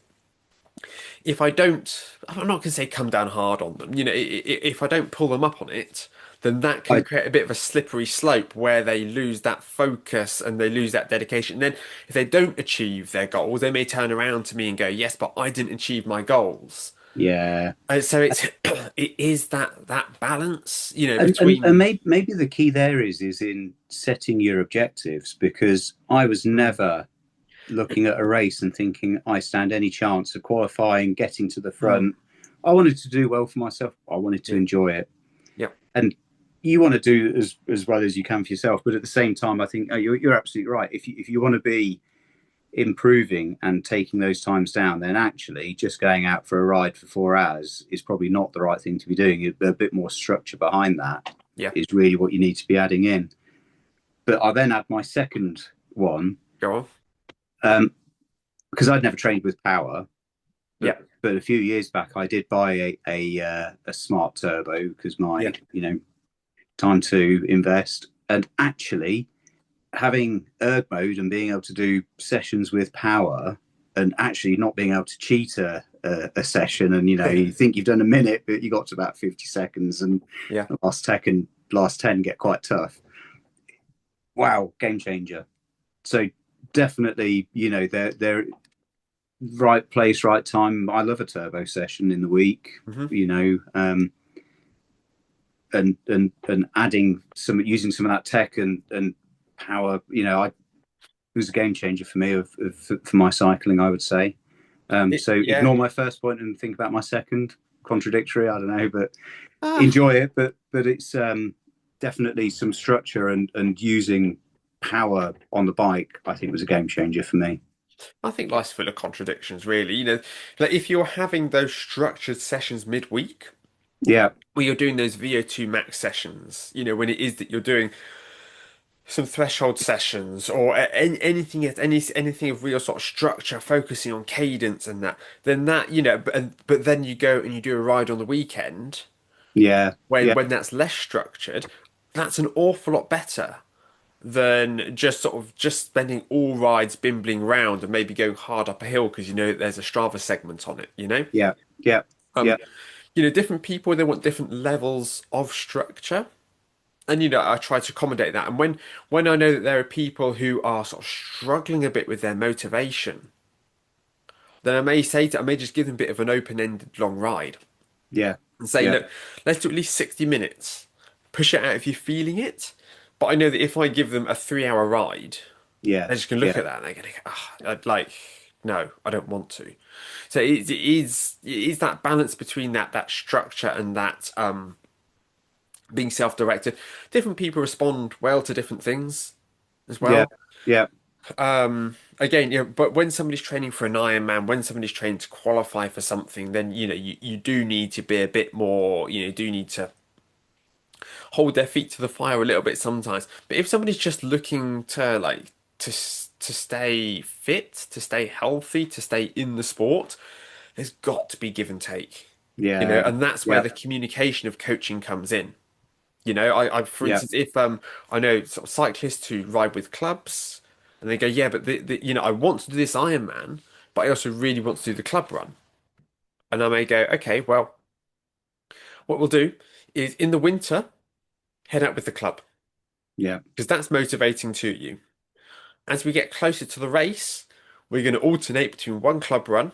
if I don't, I'm not going to say come down hard on them. If I don't pull them up on it, then that can I create a bit of a slippery slope where they lose that focus and they lose that dedication. And then if they don't achieve their goals, they may turn around to me and go, "Yes, but I didn't achieve my goals." yeah. And so it's it is that balance, And between. maybe the key there is in setting your objectives, because I was Mm, never looking at a race and thinking I stand any chance of qualifying, getting to the mm, front. I wanted to do well for myself. I wanted to yeah, enjoy it, yeah, and you want to do as well as you can for yourself. But at the same time, I think you're absolutely right. If you want to be improving and taking those times down, then actually just going out for a ride for 4 hours is probably not the right thing to be doing. A bit more structure behind that yeah. is really what you need to be adding in. But I then add my second one, Go on. um, because I'd never trained with power. But Yeah, but a few years back, I did buy a smart turbo because yeah. my time to invest, and actually having erg mode and being able to do sessions with power and actually not being able to cheat a session, and you think you've done a minute but you got to about 50 seconds, and Yeah. the last 10 get quite tough. Wow, game changer. So definitely, they're right place, right time. I love a turbo session in the week, Hmm. you know and adding some, using some of that tech and power, it was a game changer for me for my cycling, I would say. So Yeah. ignore my first point and think about my second. Contradictory, I don't know, but Ah, enjoy it. But it's definitely some structure, and using power on the bike, I think, was a game changer for me. I think life's full of contradictions, really. Like if you're having those structured sessions midweek, Yeah, where you're doing those VO2 max sessions, when it is that you're doing some threshold sessions or anything anything of real sort of structure, focusing on cadence and that, then that, but then you go and you do a ride on the weekend yeah, when yeah, that's less structured, that's an awful lot better than just sort of just spending all rides bimbling round and maybe going hard up a hill because there's a Strava segment on it. yeah, yeah, Um, yeah, different people, they want different levels of structure. And I try to accommodate that. And when I know that there are people who are sort of struggling a bit with their motivation, then I may just give them a bit of an open-ended long ride yeah, and say, yeah, look, let's do at least 60 minutes. Push it out if you're feeling it. But I know that if I give them a 3-hour ride, yeah, they're just gonna look yeah, at that and they're gonna go, I'd like, no, I don't want to. So it is that balance between that structure and that being self-directed. Different people respond well to different things as yeah, well. yeah. Again, but when somebody's training for an Ironman, when somebody's training to qualify for something, then you do need to be a bit more, do need to hold their feet to the fire a little bit sometimes. But if somebody's just looking to to stay fit, to stay healthy, to stay in the sport, there's got to be give and take. Yeah, And that's where yeah, the communication of coaching comes in. For yeah, instance, if I know sort of cyclists who ride with clubs, and they go, yeah, but I want to do this Ironman, but I also really want to do the club run, and I may go, okay, well, what we'll do is in the winter head out with the club yeah, because that's motivating to you. As we get closer to the race, we're going to alternate between one club run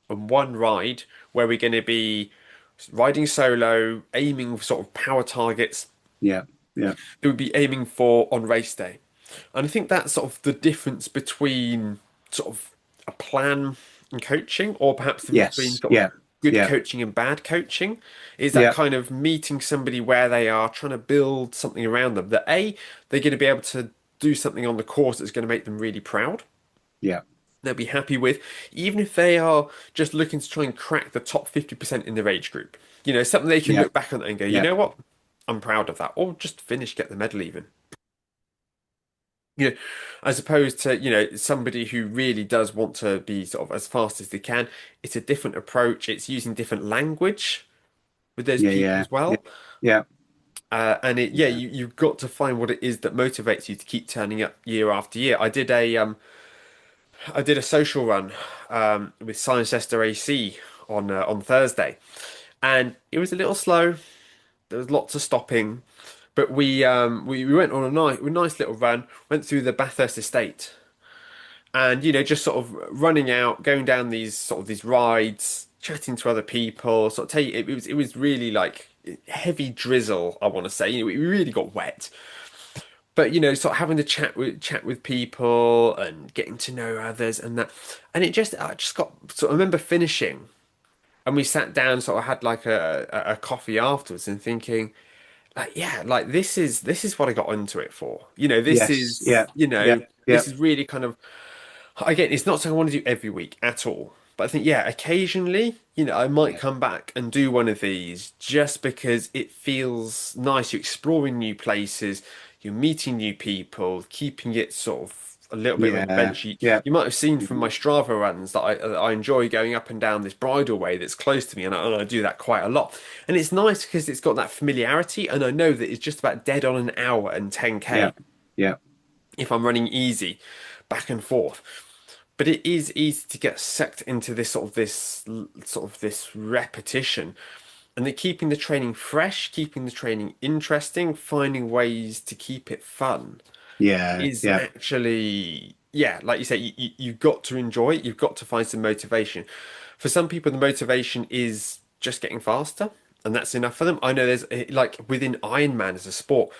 and one ride where we're going to be riding solo, aiming for sort of power targets yeah, yeah, that we'd be aiming for on race day. And I think that's sort of the difference between sort of a plan and coaching, or perhaps the difference between yes, sort of yeah, good yeah, coaching and bad coaching, is that yeah, kind of meeting somebody where they are, trying to build something around them. That A, they're going to be able to do something on the course that's going to make them really proud. yeah, They'll be happy with, even if they are just looking to try and crack the top 50% in their age group. Something they can yeah, look back on and go, you yeah, know what? I'm proud of that. Or just finish, get the medal even. you know, as opposed to, somebody who really does want to be sort of as fast as they can. It's a different approach. It's using different language with those yeah, people yeah, as yeah, well. yeah, yeah, You've got to find what it is that motivates you to keep turning up year after year. I did a social run with Cirencester AC on Thursday, and it was a little slow. There was lots of stopping, but we went on a nice little run. Went through the Bathurst estate, and just sort of running out, going down these rides, chatting to other people. Sort of it was really like heavy drizzle, I want to say. We really got wet, but sort of having to chat with people and getting to know others and that, and I just got sort of remember finishing, and we sat down, sort of had like a coffee afterwards, and thinking, like, yeah, like this is what I got into it for. This yes, is yeah, yeah, yeah, this is really kind of, again, it's not something I want to do every week at all. But I think, yeah, occasionally, I might yeah, come back and do one of these just because it feels nice. You're exploring new places, you're meeting new people, keeping it sort of a little bit of an yeah, adventure. yeah, You might have seen from mhm, my Strava runs that I enjoy going up and down this bridleway that's close to me, and I do that quite a lot. And it's nice because it's got that familiarity, and I know that it's just about dead on an hour and yeah, 10K yeah, if I'm running easy back and forth. But it is easy to get sucked into this repetition, and then keeping the training fresh, keeping the training interesting, finding ways to keep it fun yeah, is yeah, actually, yeah, like you say, you've got to enjoy it. You've got to find some motivation. For some people, the motivation is just getting faster, and that's enough for them. I know there's like within Ironman as a sport,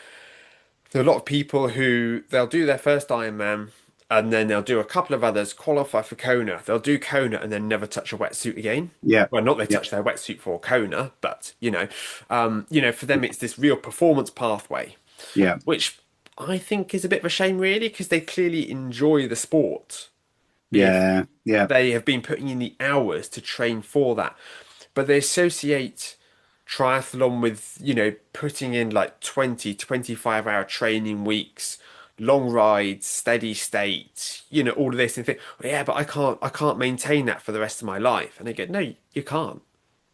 there are a lot of people who they'll do their first Ironman and then they'll do a couple of others, qualify for Kona. They'll do Kona and then never touch a wetsuit again. yeah, Well, not they yeah, touch their wetsuit for Kona, but for them it's this real performance pathway, yeah, which I think is a bit of a shame, really, because they clearly enjoy the sport if yeah, yeah, they have been putting in the hours to train for that. But they associate triathlon with, putting in like 20, 25-hour training weeks, long rides, steady state, all of this, and think, well, yeah, but I can't maintain that for the rest of my life. And they go, no, you can't.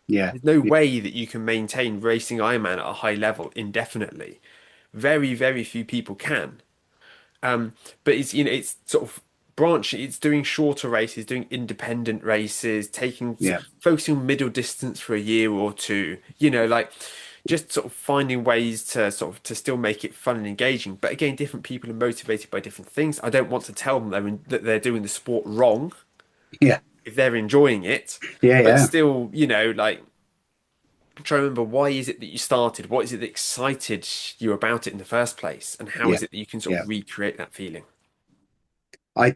yeah, There's no yeah, way that you can maintain racing Ironman at a high level indefinitely. Very, very few people can. But it's sort of branching. It's doing shorter races, doing independent races, yeah, focusing on middle distance for a year or two. Like just sort of finding ways to sort of to still make it fun and engaging. But again, different people are motivated by different things. I don't want to tell them that they're doing the sport wrong yeah, if they're enjoying it, yeah, but yeah, still, like try to remember, why is it that you started? What is it that excited you about it in the first place? And how yeah, is it that you can sort yeah. of recreate that feeling? I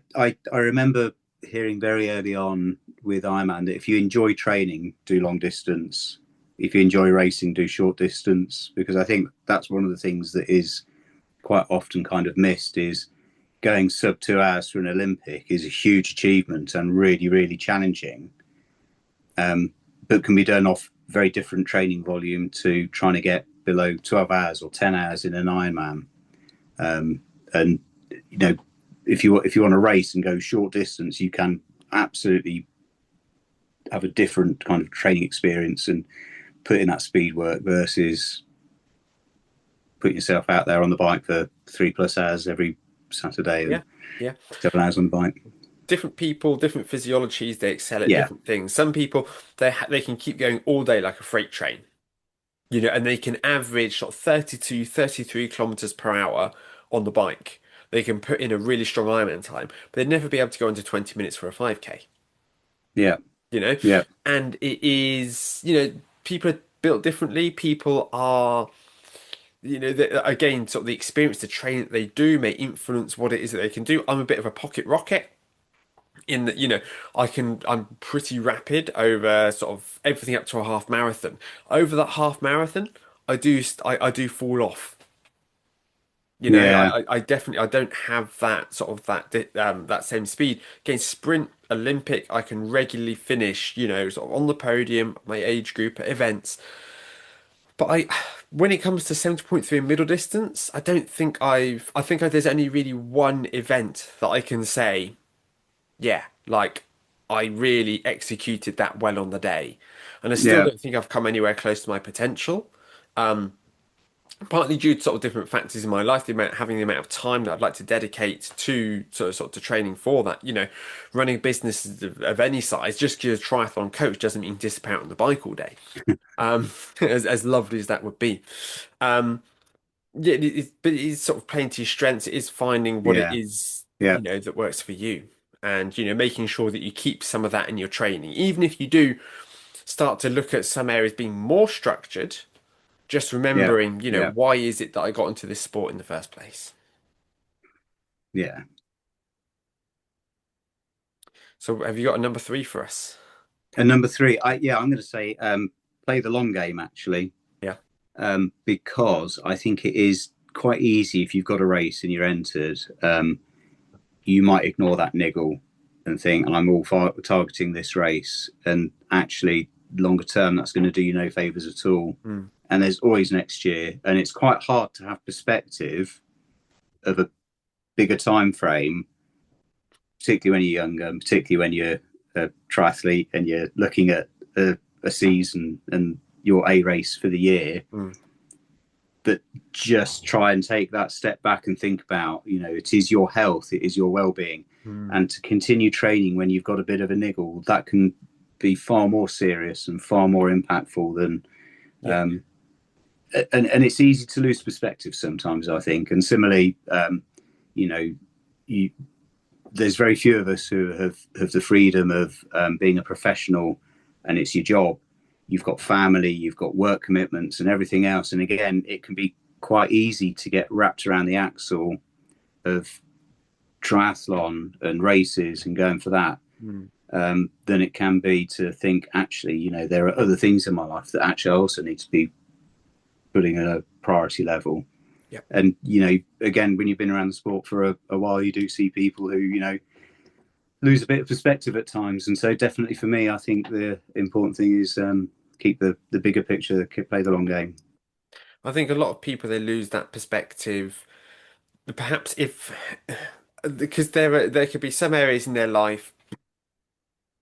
remember hearing very early on with Ironman that if you enjoy training, do long distance. If you enjoy racing, do short distance. Because I think that's one of the things that is quite often kind of missed is going sub 2 hours for an Olympic is a huge achievement and really, really challenging, but can be done off very different training volume to trying to get below 12 hours or 10 hours in an Ironman. And you know, if you want to race and go short distance, you can absolutely have a different kind of training experience and put in that speed work versus putting yourself out there on the bike for 3+ hours every Saturday and Yeah, yeah. 7 hours on the bike. Different people, different physiologies, they excel at Yeah, different things. Some people they can keep going all day like a freight train, and they can average sort of 32, 33 kilometers per hour on the bike. They can put in a really strong Ironman time, but they'd never be able to go under 20 minutes for a 5K, yeah, you know? yeah, And it is, people are built differently. People are, again, sort of the experience, the training that they do may influence what it is that they can do. I'm a bit of a pocket rocket in that, I'm pretty rapid over sort of everything up to a half marathon. Over that half marathon, I do fall off. yeah, I definitely I don't have that sort of that same speed. Again, sprint, Olympic, I can regularly finish, sort of on the podium, my age group at events. But when it comes to 70.3 middle distance, I think there's only really one event that I can say, yeah, like I really executed that well on the day. And I still yeah, don't think I've come anywhere close to my potential. Partly due to sort of different factors in my life, having the amount of time that I'd like to dedicate to sort of to training for that. Running a business of any size, just because you're a triathlon coach doesn't mean disappear out on the bike all day. As lovely as that would be. Um, yeah, but it is sort of playing to your strengths. It is finding what it yeah, is, yeah, that works for you, and making sure that you keep some of that in your training, even if you do start to look at some areas being more structured. Just yeah, remembering, yeah, why is it that I got into this sport in the first place? yeah. So have you got a number three for us? And number three, I'm going to say play the long game actually, Yeah. because I think it is quite easy if you've got a race and you're entered. You might ignore that niggle and think, and I'm all targeting this race, and actually longer term that's going to do you no favors at all. Mm. And there's always next year, and it's quite hard to have perspective of a bigger time frame, particularly when you're younger, and particularly when you're a triathlete and you're looking at a season and your A race for the year. Mm. But just try and take that step back and think about, it is your health, it is your well-being, Mm. and to continue training when you've got a bit of a niggle, that can be far more serious and far more impactful than. Yeah. And it's easy to lose perspective sometimes, I think. And similarly, you know, you, there's very few of us who have the freedom of being a professional, and it's your job. You've got family, you've got work commitments, and everything else. And again, it can be quite easy to get wrapped around the axle of triathlon and races and going for that, Mm. than it can be to think, actually, there are other things in my life that actually I also need to be putting at a priority level. Yeah. And again, when you've been around the sport for a while, you do see people who lose a bit of perspective at times. And so definitely for me, I think the important thing is keep the bigger picture, play the long game. I think a lot of people they lose that perspective. Perhaps if because there could be some areas in their life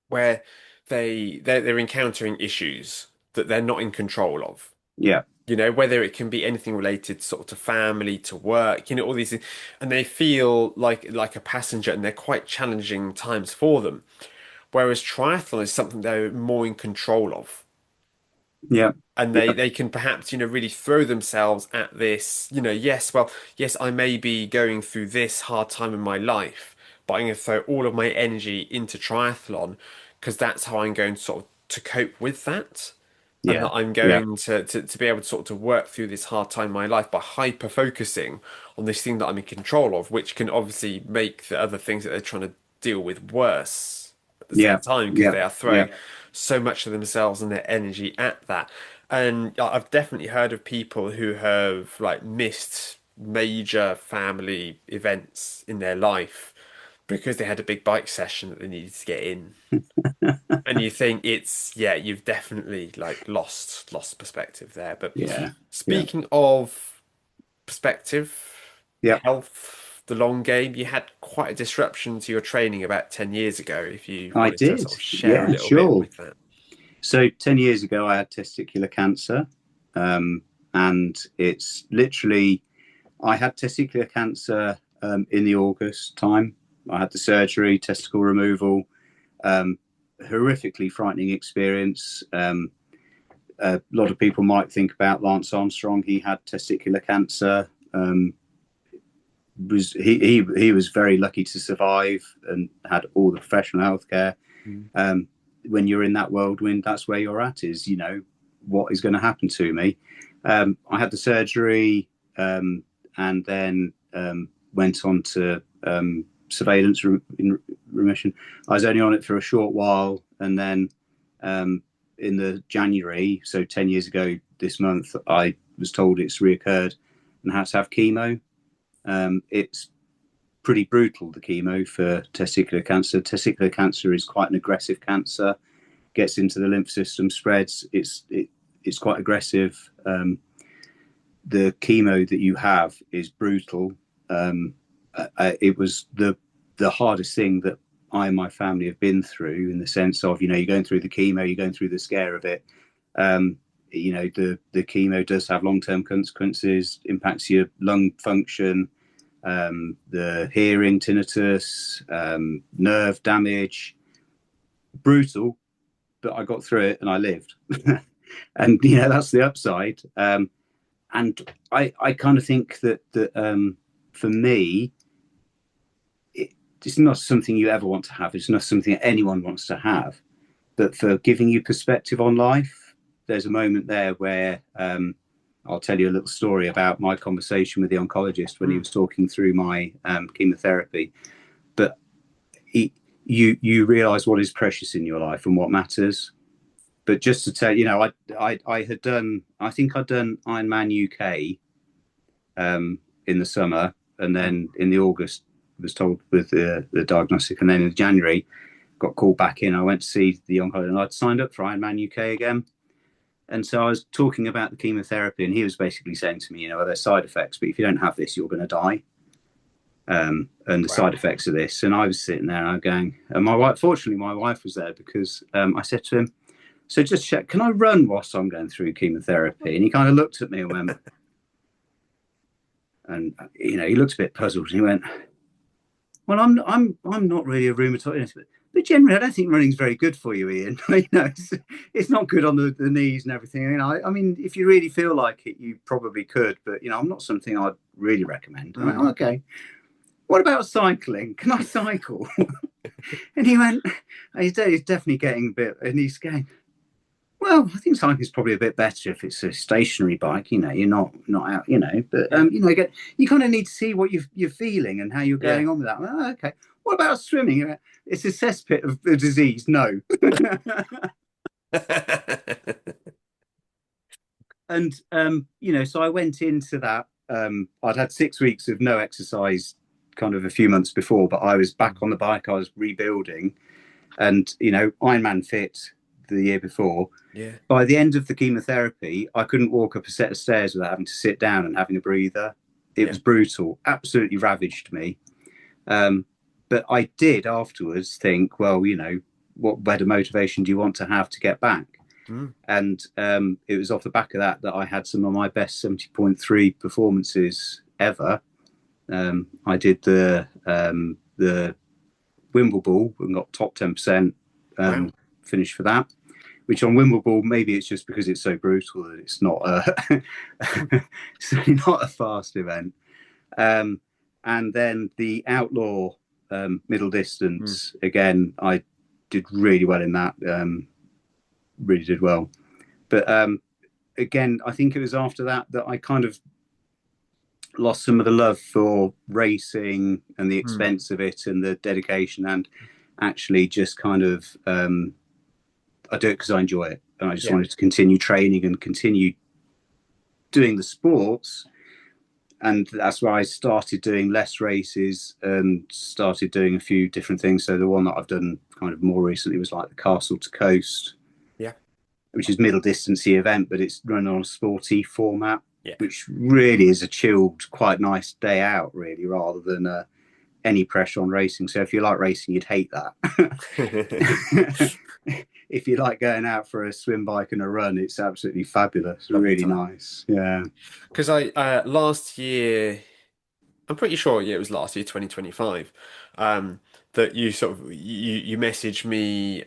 where they're encountering issues that they're not in control of. Yeah, Whether it can be anything related sort of to family, to work, all these things, and they feel like a passenger, and they're quite challenging times for them. Whereas triathlon is something they're more in control of. yeah, And yeah, they can perhaps, really throw themselves at this, yes, well, yes, I may be going through this hard time in my life, but I'm going to throw all of my energy into triathlon because that's how I'm going to sort of to cope with that. And yeah, that I'm yeah, going to be able to sort of to work through this hard time in my life by hyper focusing on this thing that I'm in control of, which can obviously make the other things that they're trying to deal with worse at the same yeah, time because yeah, they are yeah, throwing so much of themselves and their energy at that. And I've definitely heard of people who have like missed major family events in their life because they had a big bike session that they needed to get in. And you think it's, yeah, you've definitely like lost perspective there. But Yeah. Yeah. speaking of perspective, Yeah. health, the long game, you had quite a disruption to your training about 10 years ago, if you I wanted to did. sort of share a Yeah, little bit sure. with that. So 10 years ago, I had testicular cancer. And it's literally, I had testicular cancer in the August time. I had the surgery, testicle removal, horrifically frightening experience. A lot of people might think about Lance Armstrong. He had testicular cancer. He was very lucky to survive and had all the professional healthcare. Mm. When you're in that whirlwind, that's where you're at. Is what is going to happen to me. I had the surgery and then went on to surveillance in remission. I was only on it for a short while, and then in the January, so 10 years ago this month, I was told it's reoccurred and had to have chemo. It's pretty brutal, the chemo for testicular cancer. Testicular cancer is quite an aggressive cancer, gets into the lymph system, spreads. It's quite aggressive. The chemo that you have is brutal. It was the hardest thing that I and my family have been through, in the sense of, you're going through the chemo, you're going through the scare of it. The chemo does have long-term consequences, impacts your lung function, the hearing, tinnitus, nerve damage. Brutal, but I got through it and I lived. And that's the upside. And I kind of think that for me, it's not something you ever want to have. It's not something that anyone wants to have. But for giving you perspective on life, there's a moment there where I'll tell you a little story about my conversation with the oncologist when he was talking through my chemotherapy. But you realise what is precious in your life and what matters. But just to tell I had done, I think I'd done Ironman UK in the summer, and then in the August was told with the diagnostic, and then in January got called back in. I went to see the oncologist, and I'd signed up for Ironman UK again. And so I was talking about the chemotherapy, and he was basically saying to me, there's side effects, but if you don't have this, you're going to die. And the side effects of this. And I was sitting there and I'm going, and fortunately my wife was there, because I said to him, so just check, can I run whilst I'm going through chemotherapy? And he kind of looked at me and went, and he looked a bit puzzled, and he went, well, I'm not really a rheumatologist, but generally I don't think running's very good for you, Ian. It's not good on the knees and everything. I mean, if you really feel like it, you probably could, but I'm not something I'd really recommend. I went, okay. What about cycling? Can I cycle? And he went, he's definitely getting a bit, and he's going, well, I think cycling's probably a bit better if it's a stationary bike. You're not out. But you kind of need to see what you're feeling and how you're going on with that. Well, okay. What about swimming? It's a cesspit of the disease. No. And so I went into that. I'd had 6 weeks of no exercise, kind of a few months before, but I was back on the bike. I was rebuilding, and Ironman Fit the year before. Yeah. By the end of the chemotherapy, I couldn't walk up a set of stairs without having to sit down and having a breather. It was brutal, absolutely ravaged me. But I did afterwards think, well, what better motivation do you want to have to get back? And it was off the back of that I had some of my best 70.3 performances ever. I did the Wimbledon and got top 10% finish for that. Which on Wimbledon, maybe it's just because it's so brutal that it's not not a fast event. And then the outlaw middle distance, again, I did really well in that. Really did well. But again, I think it was after that I kind of lost some of the love for racing and the expense of it and the dedication, and actually just kind of I do it because I enjoy it, and I just wanted to continue training and continue doing the sports. and that's why I started doing less races and started doing a few different things. So the one that I've done kind of more recently was like the Castle to Coast, Yeah. which is middle distancey event, but it's run on a sporty format, Yeah. which really is a chilled, quite nice day out, really, rather than any pressure on racing. So if you like racing, you'd hate that. If you like going out for a swim, bike, and a run, it's absolutely fabulous. Lovely Really time. nice. Yeah. Because I last year, I'm pretty sure, yeah, it was last year, 2025, that you sort of you messaged me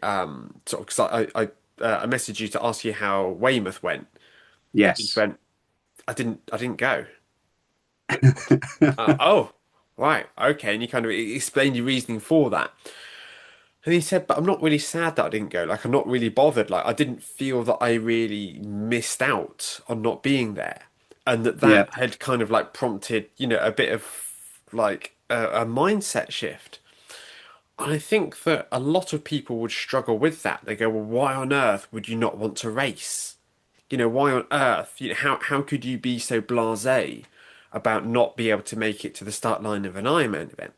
sort of because I messaged you to ask you how Weymouth went. You just Yes. went, I didn't go. Oh, right, okay, and you kind of explained your reasoning for that. And he said, but I'm not really sad that I didn't go. Like, I'm not really bothered. Like, I didn't feel that I really missed out on not being there. And that Yeah. had kind of like prompted, a bit of like a mindset shift. And I think that a lot of people would struggle with that. They go, well, why on earth would you not want to race? Why on earth? How could you be so blasé about not being able to make it to the start line of an Ironman event?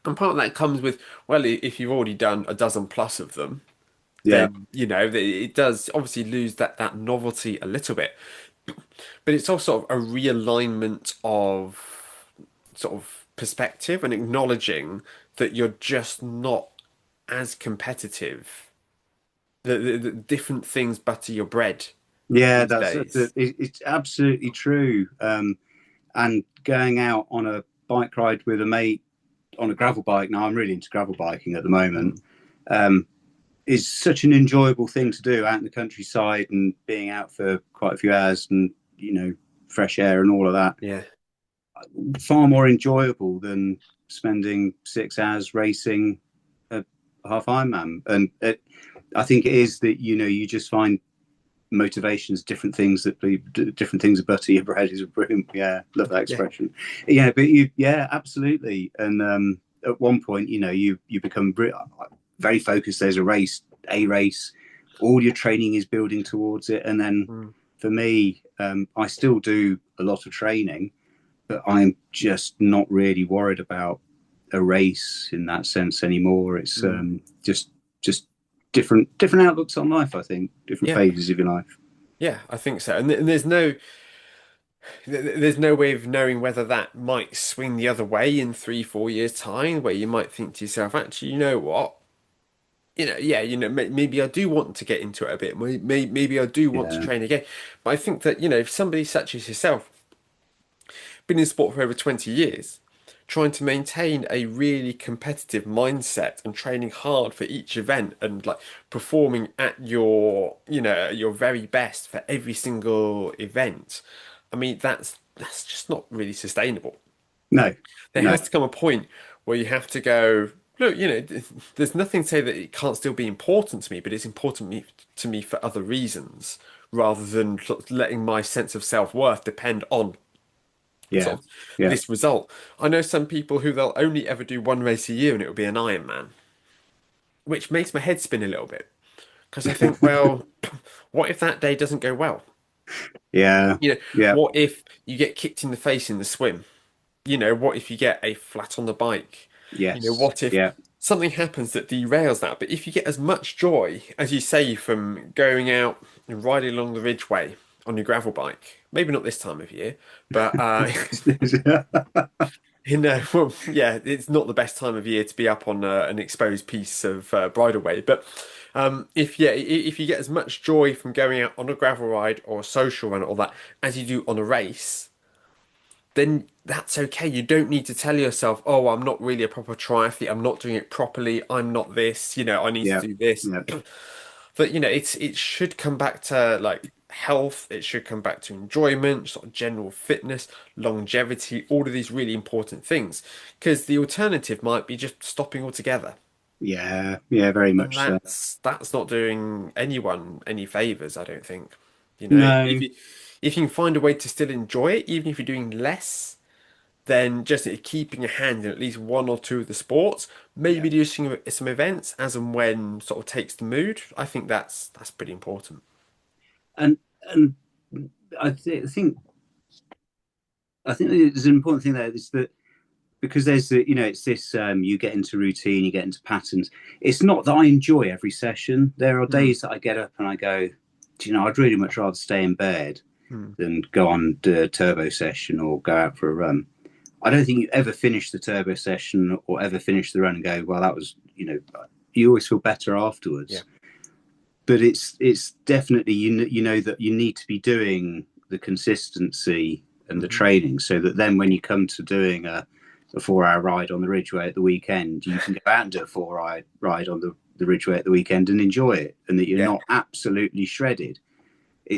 And part of that comes with, well, if you've already done a dozen plus of them, Yeah. then it does obviously lose that novelty a little bit. But it's also sort of a realignment of sort of perspective and acknowledging that you're just not as competitive. The different things butter your bread Yeah. these days. It's absolutely true. And going out on a bike ride with a mate on a gravel bike. Now I'm really into gravel biking at the moment. Mm. Um, is such an enjoyable thing to do out in the countryside and being out for quite a few hours and fresh air and all of that. Yeah, Far more enjoyable than spending 6 hours racing a half Ironman. And I think it is that you just find motivations, different things that butter your bread is a brilliant. Yeah, love that yeah, expression. Yeah, but yeah, absolutely. And at one point, you become very focused. There's a race. All your training is building towards it, and then mm, for me, I still do a lot of training, but I'm just not really worried about a race in that sense anymore. It's mm. just different outlooks on life. I think different Yeah, phases of your life. yeah. I think so. And there's no way of knowing whether that might swing the other way in 3, 4 years' time, where you might think to yourself, actually, you know what? Yeah, maybe I do want to get into it a bit. Maybe I do want to Yeah, train again. But I think that, if somebody such as yourself, been in sport for over 20 years, trying to maintain a really competitive mindset and training hard for each event and like performing at your very best for every single event. I mean, that's just not really sustainable. no, There no, has to come a point where you have to go, look, there's nothing to say that it can't still be important to me, but it's important to me for other reasons rather than sort of letting my sense of self-worth depend on yeah, sort of yeah. this result. I know some people who they'll only ever do one race a year and it will be an Ironman, which makes my head spin a little bit because I think, well, what if that day doesn't go well? Yeah, yeah, What if you get kicked in the face in the swim? What if you get a flat on the bike? yes, What if yeah, something happens that derails that? But if you get as much joy, as you say, from going out and riding along the ridgeway on your gravel bike, maybe not this time of year, but well, yeah, it's not the best time of year to be up on an exposed piece of bridleway. But if you get as much joy from going out on a gravel ride or a social run or all that as you do on a race, then that's okay. You don't need to tell yourself, "Oh, I'm not really a proper triathlete. I'm not doing it properly. I'm not this. I need to yeah, do this." yeah, But it should come back to like health. It should come back to enjoyment, sort of general fitness, longevity, all of these really important things. Because the alternative might be just stopping altogether, yeah, yeah. Very and much so. that's not doing anyone any favors, I don't think. If No, you can find a way to still enjoy it, even if you're doing less then just keeping your hand in at least one or two of the sports, yeah, maybe do some events as and when sort of takes the mood. I think that's pretty important. and I think I think there's an important thing there is that because there's it's this you get into routine, you get into patterns. It's not that I enjoy every session. There are Mm, days that I get up and I go, do you know, I'd really much rather stay in bed mm. than go on do a turbo session or go out for a run. I don't think you ever finish the turbo session or ever finish the run and go, well, that was, you always feel better Yeah. afterwards. But it's definitely you know that you need to be doing the consistency and the Hmm. training so that then when you come to doing a 4 hour ride on the Ridgeway at the weekend, you can go out and do a 4 hour ride on the Ridgeway at the weekend and enjoy it, and that you're Yeah. not absolutely shredded.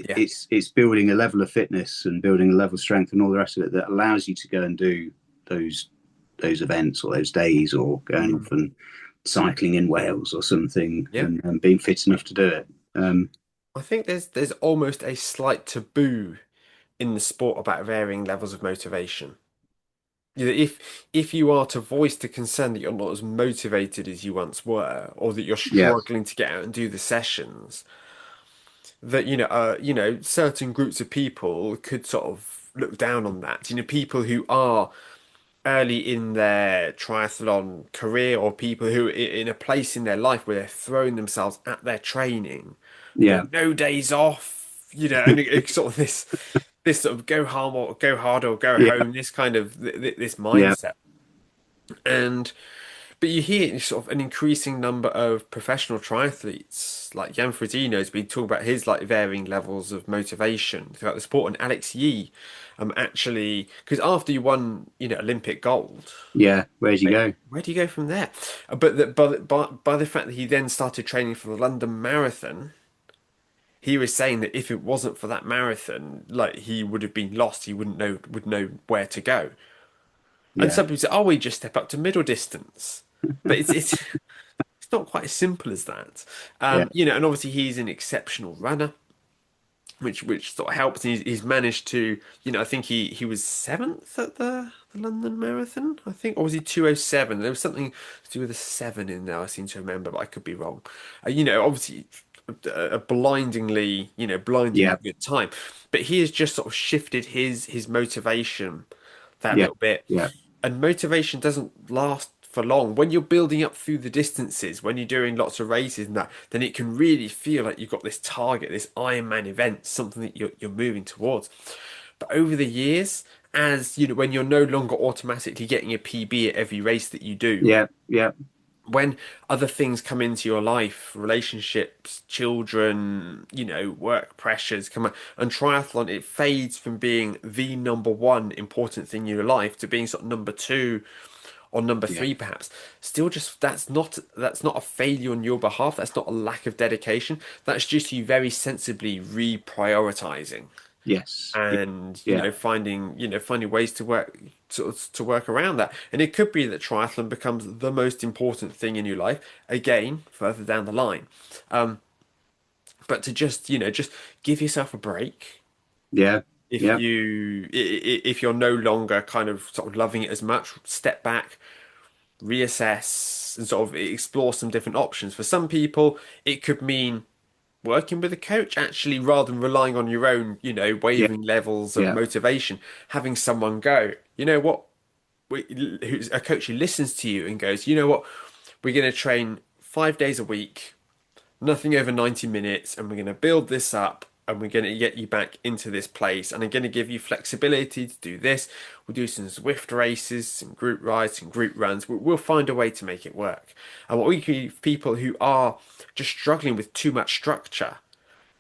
Yeah. It's building a level of fitness and building a level of strength and all the rest of it that allows you to go and do those those events or those days or going Mm. off and cycling in Wales or something Yeah. and being fit enough to do it. I think there's almost a slight taboo in the sport about varying levels of motivation. You know, if you are to voice the concern that you're not as motivated as you once were, or that you're Yeah, struggling to get out and do the sessions, that certain groups of people could sort of look down on that. You know, people who are early in their triathlon career, or people who are in a place in their life where they're throwing themselves at their training, you know, yeah, no days off, you know, and it's sort of this sort of go hard or go hard or go yeah, home, this kind of this yeah, mindset. And but you hear sort of an increasing number of professional triathletes, like Jan Frodeno has been talking about his like varying levels of motivation throughout the sport, and Alex Yee, actually, because after you won, Olympic gold, yeah. Where'd you go? where do you go from there? By the fact that he then started training for the London Marathon, he was saying that if it wasn't for that marathon, like he would have been lost. He would know where to go. And Yeah, some people say, "Oh, we just step up to middle distance," but it's not quite as simple as that. yeah, And obviously he's an exceptional runner, which sort of helps. And he's managed to, I think he was seventh at the London Marathon, I think, or was he 2:07? There was something to do with a seven in there, I seem to remember, but I could be wrong. Obviously a blindingly yeah, good time, but he has just sort of shifted his motivation that yeah, little bit. yeah, And motivation doesn't last for long. When you're building up through the distances, when you're doing lots of races and that, then it can really feel like you've got this target, this Ironman event, something that you're moving towards. But over the years, as you know, when you're no longer automatically getting a PB at every race that you do, yeah, yeah, when other things come into your life, relationships, children, work pressures come up, and triathlon, it fades from being the number one important thing in your life to being sort of number two or number yeah. three, perhaps. Still, just that's not a failure on your behalf. That's not a lack of dedication. That's just you very sensibly reprioritizing Yes, yeah, and yeah, finding ways to work around that. And it could be that triathlon becomes the most important thing in your life again further down the line. But to just give yourself a break yeah, if yeah, if you're no longer kind of sort of loving it as much. Step back, reassess, and sort of explore some different options. For some people, it could mean working with a coach, actually, rather than relying on your own, yeah, wavering levels of yeah, motivation, having someone go, you know what, who's a coach who listens to you and goes, you know what, we're going to train 5 days a week, nothing over 90 minutes, and we're going to build this up. And we're going to get you back into this place. And I'm going to give you flexibility to do this. We'll do some Zwift races, some group rides, some group runs. We'll find a way to make it work. And what we give people who are just struggling with too much structure,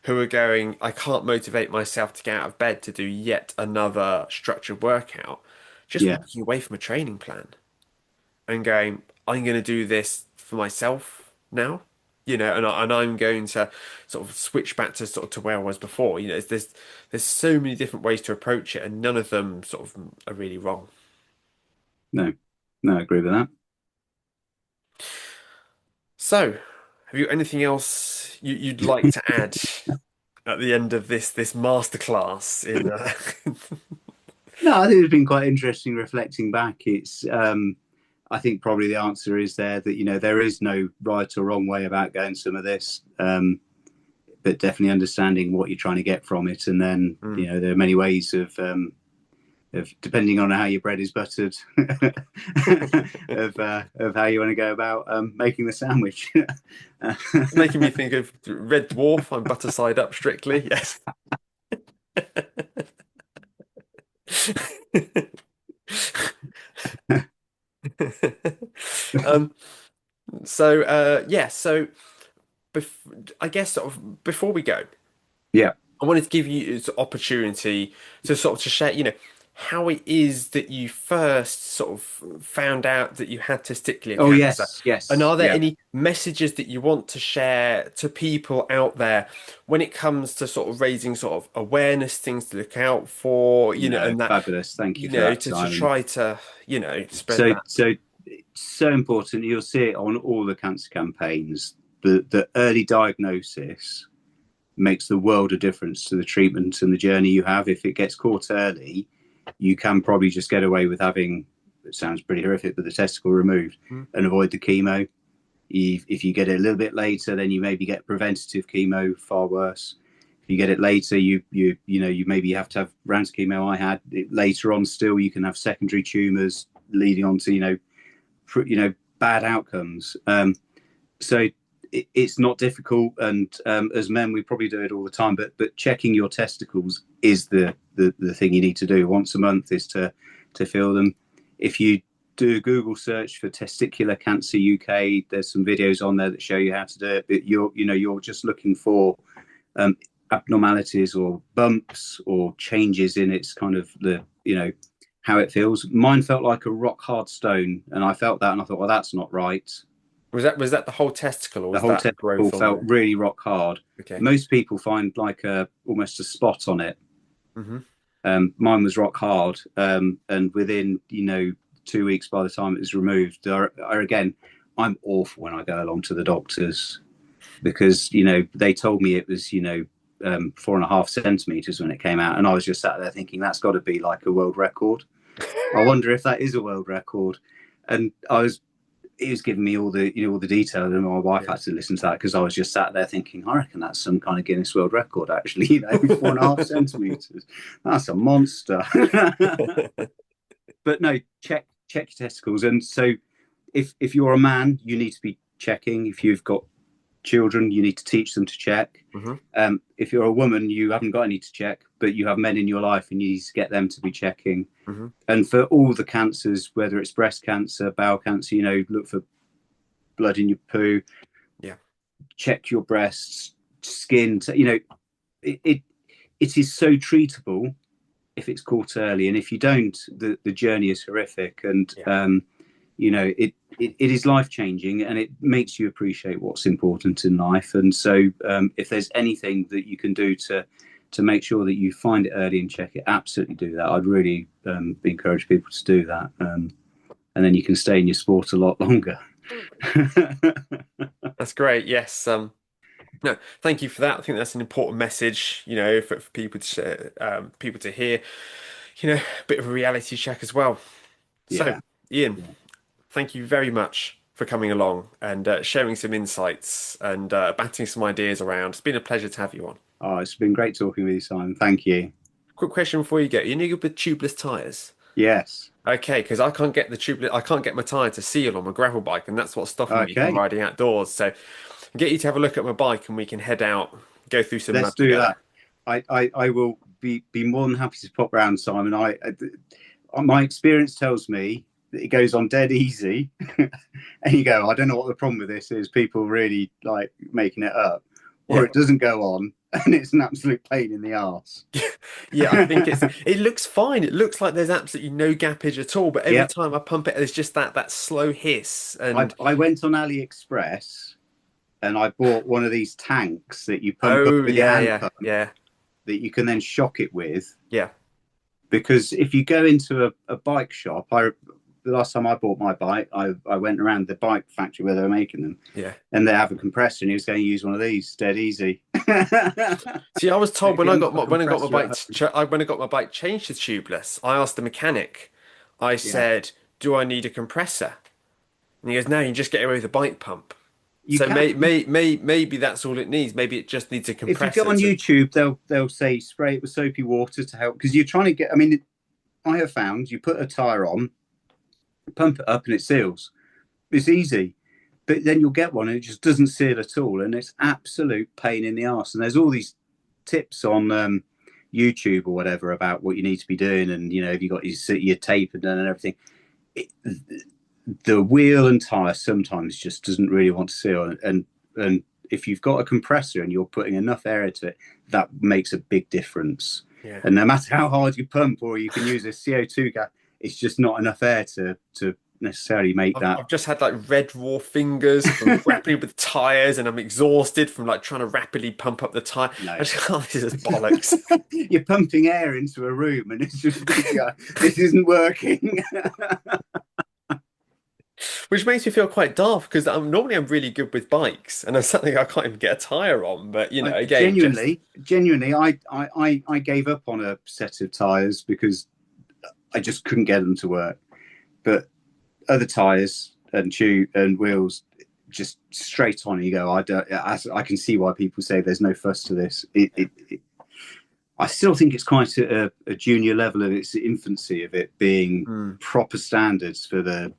who are going, I can't motivate myself to get out of bed to do yet another structured workout, just yeah, walking away from a training plan and going, I'm going to do this for myself now, and I'm going to sort of switch back to sort of to where I was before. There's so many different ways to approach it, and none of them sort of are really wrong. no, no, I agree with that. So, have you anything else you'd like to add at the end of this masterclass in No, I think it's been quite interesting reflecting back. I think probably the answer is there that there is no right or wrong way about going some of this, but definitely understanding what you're trying to get from it, and then Mm, there are many ways of depending on how your bread is buttered, of how you want to go about making the sandwich. Making me think of Red Dwarf. I'm butter side up strictly. Yes. um, so I guess sort of before we go, Yeah. I wanted to give you this opportunity to sort of to share, how it is that you first sort of found out that you had testicular Oh cancer. yes, And yes, are there yeah. any messages that you want to share to people out there when it comes to sort of raising sort of awareness, things to look out for, No, and that, fabulous. Thank you for that, to Simon. try to, spread So, that. so it's so important. You'll see it on all the cancer campaigns. The early diagnosis makes the world of difference to the treatment and the journey you have. If it gets caught early, you can probably just get away with having, it sounds pretty horrific, but the testicle removed Mm. and avoid the chemo. If you get it a little bit later, then you maybe get preventative chemo, far worse. If you get it later, you maybe have to have rounds of chemo. I had it later on. Still, you can have secondary tumours leading on to bad outcomes. So it's not difficult, and as men, we probably do it all the time. But checking your testicles is the thing you need to do once a month, is to feel them. If you do a Google search for testicular cancer UK, there's some videos on there that show you how to do it. But you're just looking for abnormalities or bumps or changes in its kind of how it feels. Mine felt like a rock hard stone, and I felt that, and I thought, well, that's not right. Was that the whole testicle, or The was whole that testicle growth on felt there? really rock hard. Okay. Most people find like almost a spot on it. Hmm. Mine was rock hard, and within 2 weeks, by the time it was removed, again, I'm awful when I go along to the doctors, because they told me it was 4.5 centimeters when it came out, and I was just sat there thinking that's got to be like a world record. I wonder if that is a world record. And he was giving me all the detail, and my wife Yeah. had to listen to that, because I was just sat there thinking, I reckon that's some kind of Guinness World Record, actually. 4.5 centimeters. That's a monster. But no, check your testicles. And so, if you're a man, you need to be checking. If you've got children, you need to teach them to check. Hmm. If you're a woman, you haven't got any to check, but you have men in your life, and you need to get them to be checking. Hmm. And for all the cancers, whether it's breast cancer, bowel cancer, look for blood in your poo. Yeah. Check your breasts, skin. It is so treatable if it's caught early, and if you don't, the journey is horrific, and Yeah. it is life changing, and it makes you appreciate what's important in life. And so, if there's anything that you can do to make sure that you find it early and check it, absolutely do that. I'd really encourage people to do that, and then you can stay in your sport a lot longer. That's great. Yes. No, thank you for that. I think that's an important message, for people to hear, a bit of a reality check as well. So, Yeah, Ian, yeah. thank you very much for coming along and sharing some insights and batting some ideas around. It's been a pleasure to have you on. Oh, it's been great talking with you, Simon. Thank you. Quick question before you go. You know, good with tubeless tires? Yes. Okay, because I can't get my tire to seal on my gravel bike, and that's what's stopping me from Okay. riding outdoors. So, I'll get you to have a look at my bike, and we can head out, go through some Let's mud do together. that. I will be more than happy to pop round, Simon. My experience tells me that it goes on dead easy, and you go, I don't know what the problem with this is. People really like making it up, or Yeah. it doesn't go on, and it's an absolute pain in the arse. Yeah, I think it looks fine. It looks like there's absolutely no gappage at all, but every Yep. time I pump it, there's just that slow hiss. I And I went on AliExpress, and I bought one of these tanks that you pump up oh with your yeah, hand yeah, pump, yeah, that you can then shock it with. yeah. Because if you go into a bike shop, the last time I bought my bike, I went around the bike factory where they were making them, Yeah. and they have a compressor, and he was going to use one of these dead easy. See, I was told Get him a compressor at home. when I got my bike changed to tubeless, I asked the mechanic. I Yeah, said, "Do I need a compressor?" And he goes, "No, you just get away with a bike pump." you So can. maybe that's all it needs. Maybe it just needs a If you go compressor on to. YouTube, they'll say spray it with soapy water to help, because you're trying to get. I mean, I have found you put a tyre on, pump it up, and it seals. It's easy. But then you'll get one and it just doesn't seal at all, and it's absolute pain in the arse. And there's all these tips on YouTube or whatever about what you need to be doing, and if you got your tape and done and everything. The wheel and tyre sometimes just doesn't really want to seal, and if you've got a compressor and you're putting enough air into it, that makes a big difference. Yeah. And no matter how hard you pump, or you can use a CO2 gas, it's just not enough air to necessarily make that. I've just had like red raw fingers from grappling with tires, and I'm exhausted from like trying to rapidly pump up the tire. No. This is bollocks. You're pumping air into a room and it's just this isn't working. Which makes me feel quite daft, because I'm really good with bikes, and it's something I can't even get a tire on. But again, genuinely, I gave up on a set of tires because I just couldn't get them to work. But other tires and tube and wheels, just straight on. You go. I can see why people say there's no fuss to this. I still think it's quite a junior level of its infancy of it being proper standards for the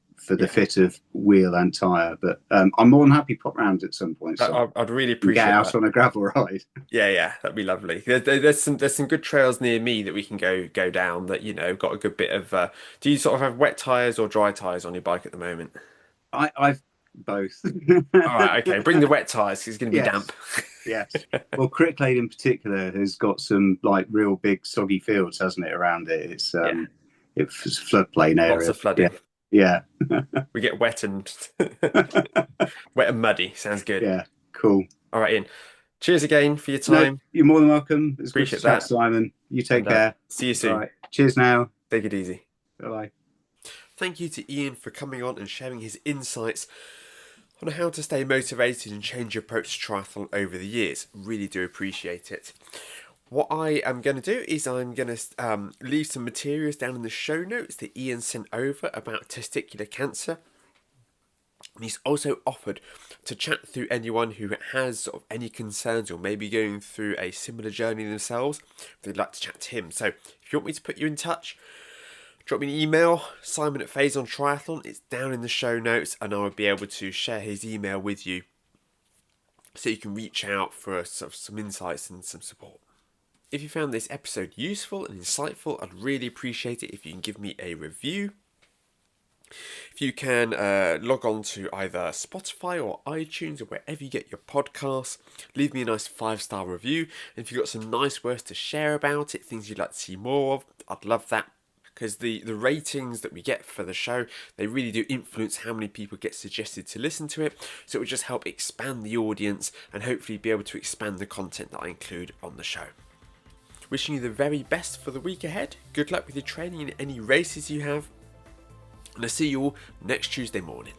fit of wheel and tyre. But I'm more than happy to pop round at some point. So I'd really appreciate get out that. on a gravel ride. Yeah, that'd be lovely. There's some good trails near me that we can go down that got a good bit of. Do you sort of have wet tyres or dry tyres on your bike at the moment? I've both. All right, okay. Bring the wet tyres, 'cause it's going to be damp. Yes. Well, Cricklade in particular has got some like real big soggy fields, hasn't it, around it? It's it's floodplain area. Lots of flooding. Yeah. We get wet and muddy. Sounds good. Yeah, cool. All right, Ian. Cheers again for your time. No, you're more than welcome. It's Appreciate good to chat, that. Simon. You take care. See you soon. All right. Cheers now. Take it easy. Bye-bye. Thank you to Ian for coming on and sharing his insights on how to stay motivated and change your approach to triathlon over the years. Really do appreciate it. What I am going to do is I'm going to leave some materials down in the show notes that Ian sent over about testicular cancer. And he's also offered to chat through anyone who has sort of any concerns or maybe going through a similar journey themselves. If they'd like to chat to him. So if you want me to put you in touch, drop me an email, Simon@PhaseOnTriathlon. It's down in the show notes, and I'll be able to share his email with you so you can reach out for sort of some insights and some support. If you found this episode useful and insightful, I'd really appreciate it if you can give me a review. If you can log on to either Spotify or iTunes or wherever you get your podcasts, leave me a nice 5-star review. And if you've got some nice words to share about it, things you'd like to see more of, I'd love that. Because the ratings that we get for the show, they really do influence how many people get suggested to listen to it. So it would just help expand the audience and hopefully be able to expand the content that I include on the show. Wishing you the very best for the week ahead. Good luck with your training in any races you have. And I'll see you all next Tuesday morning.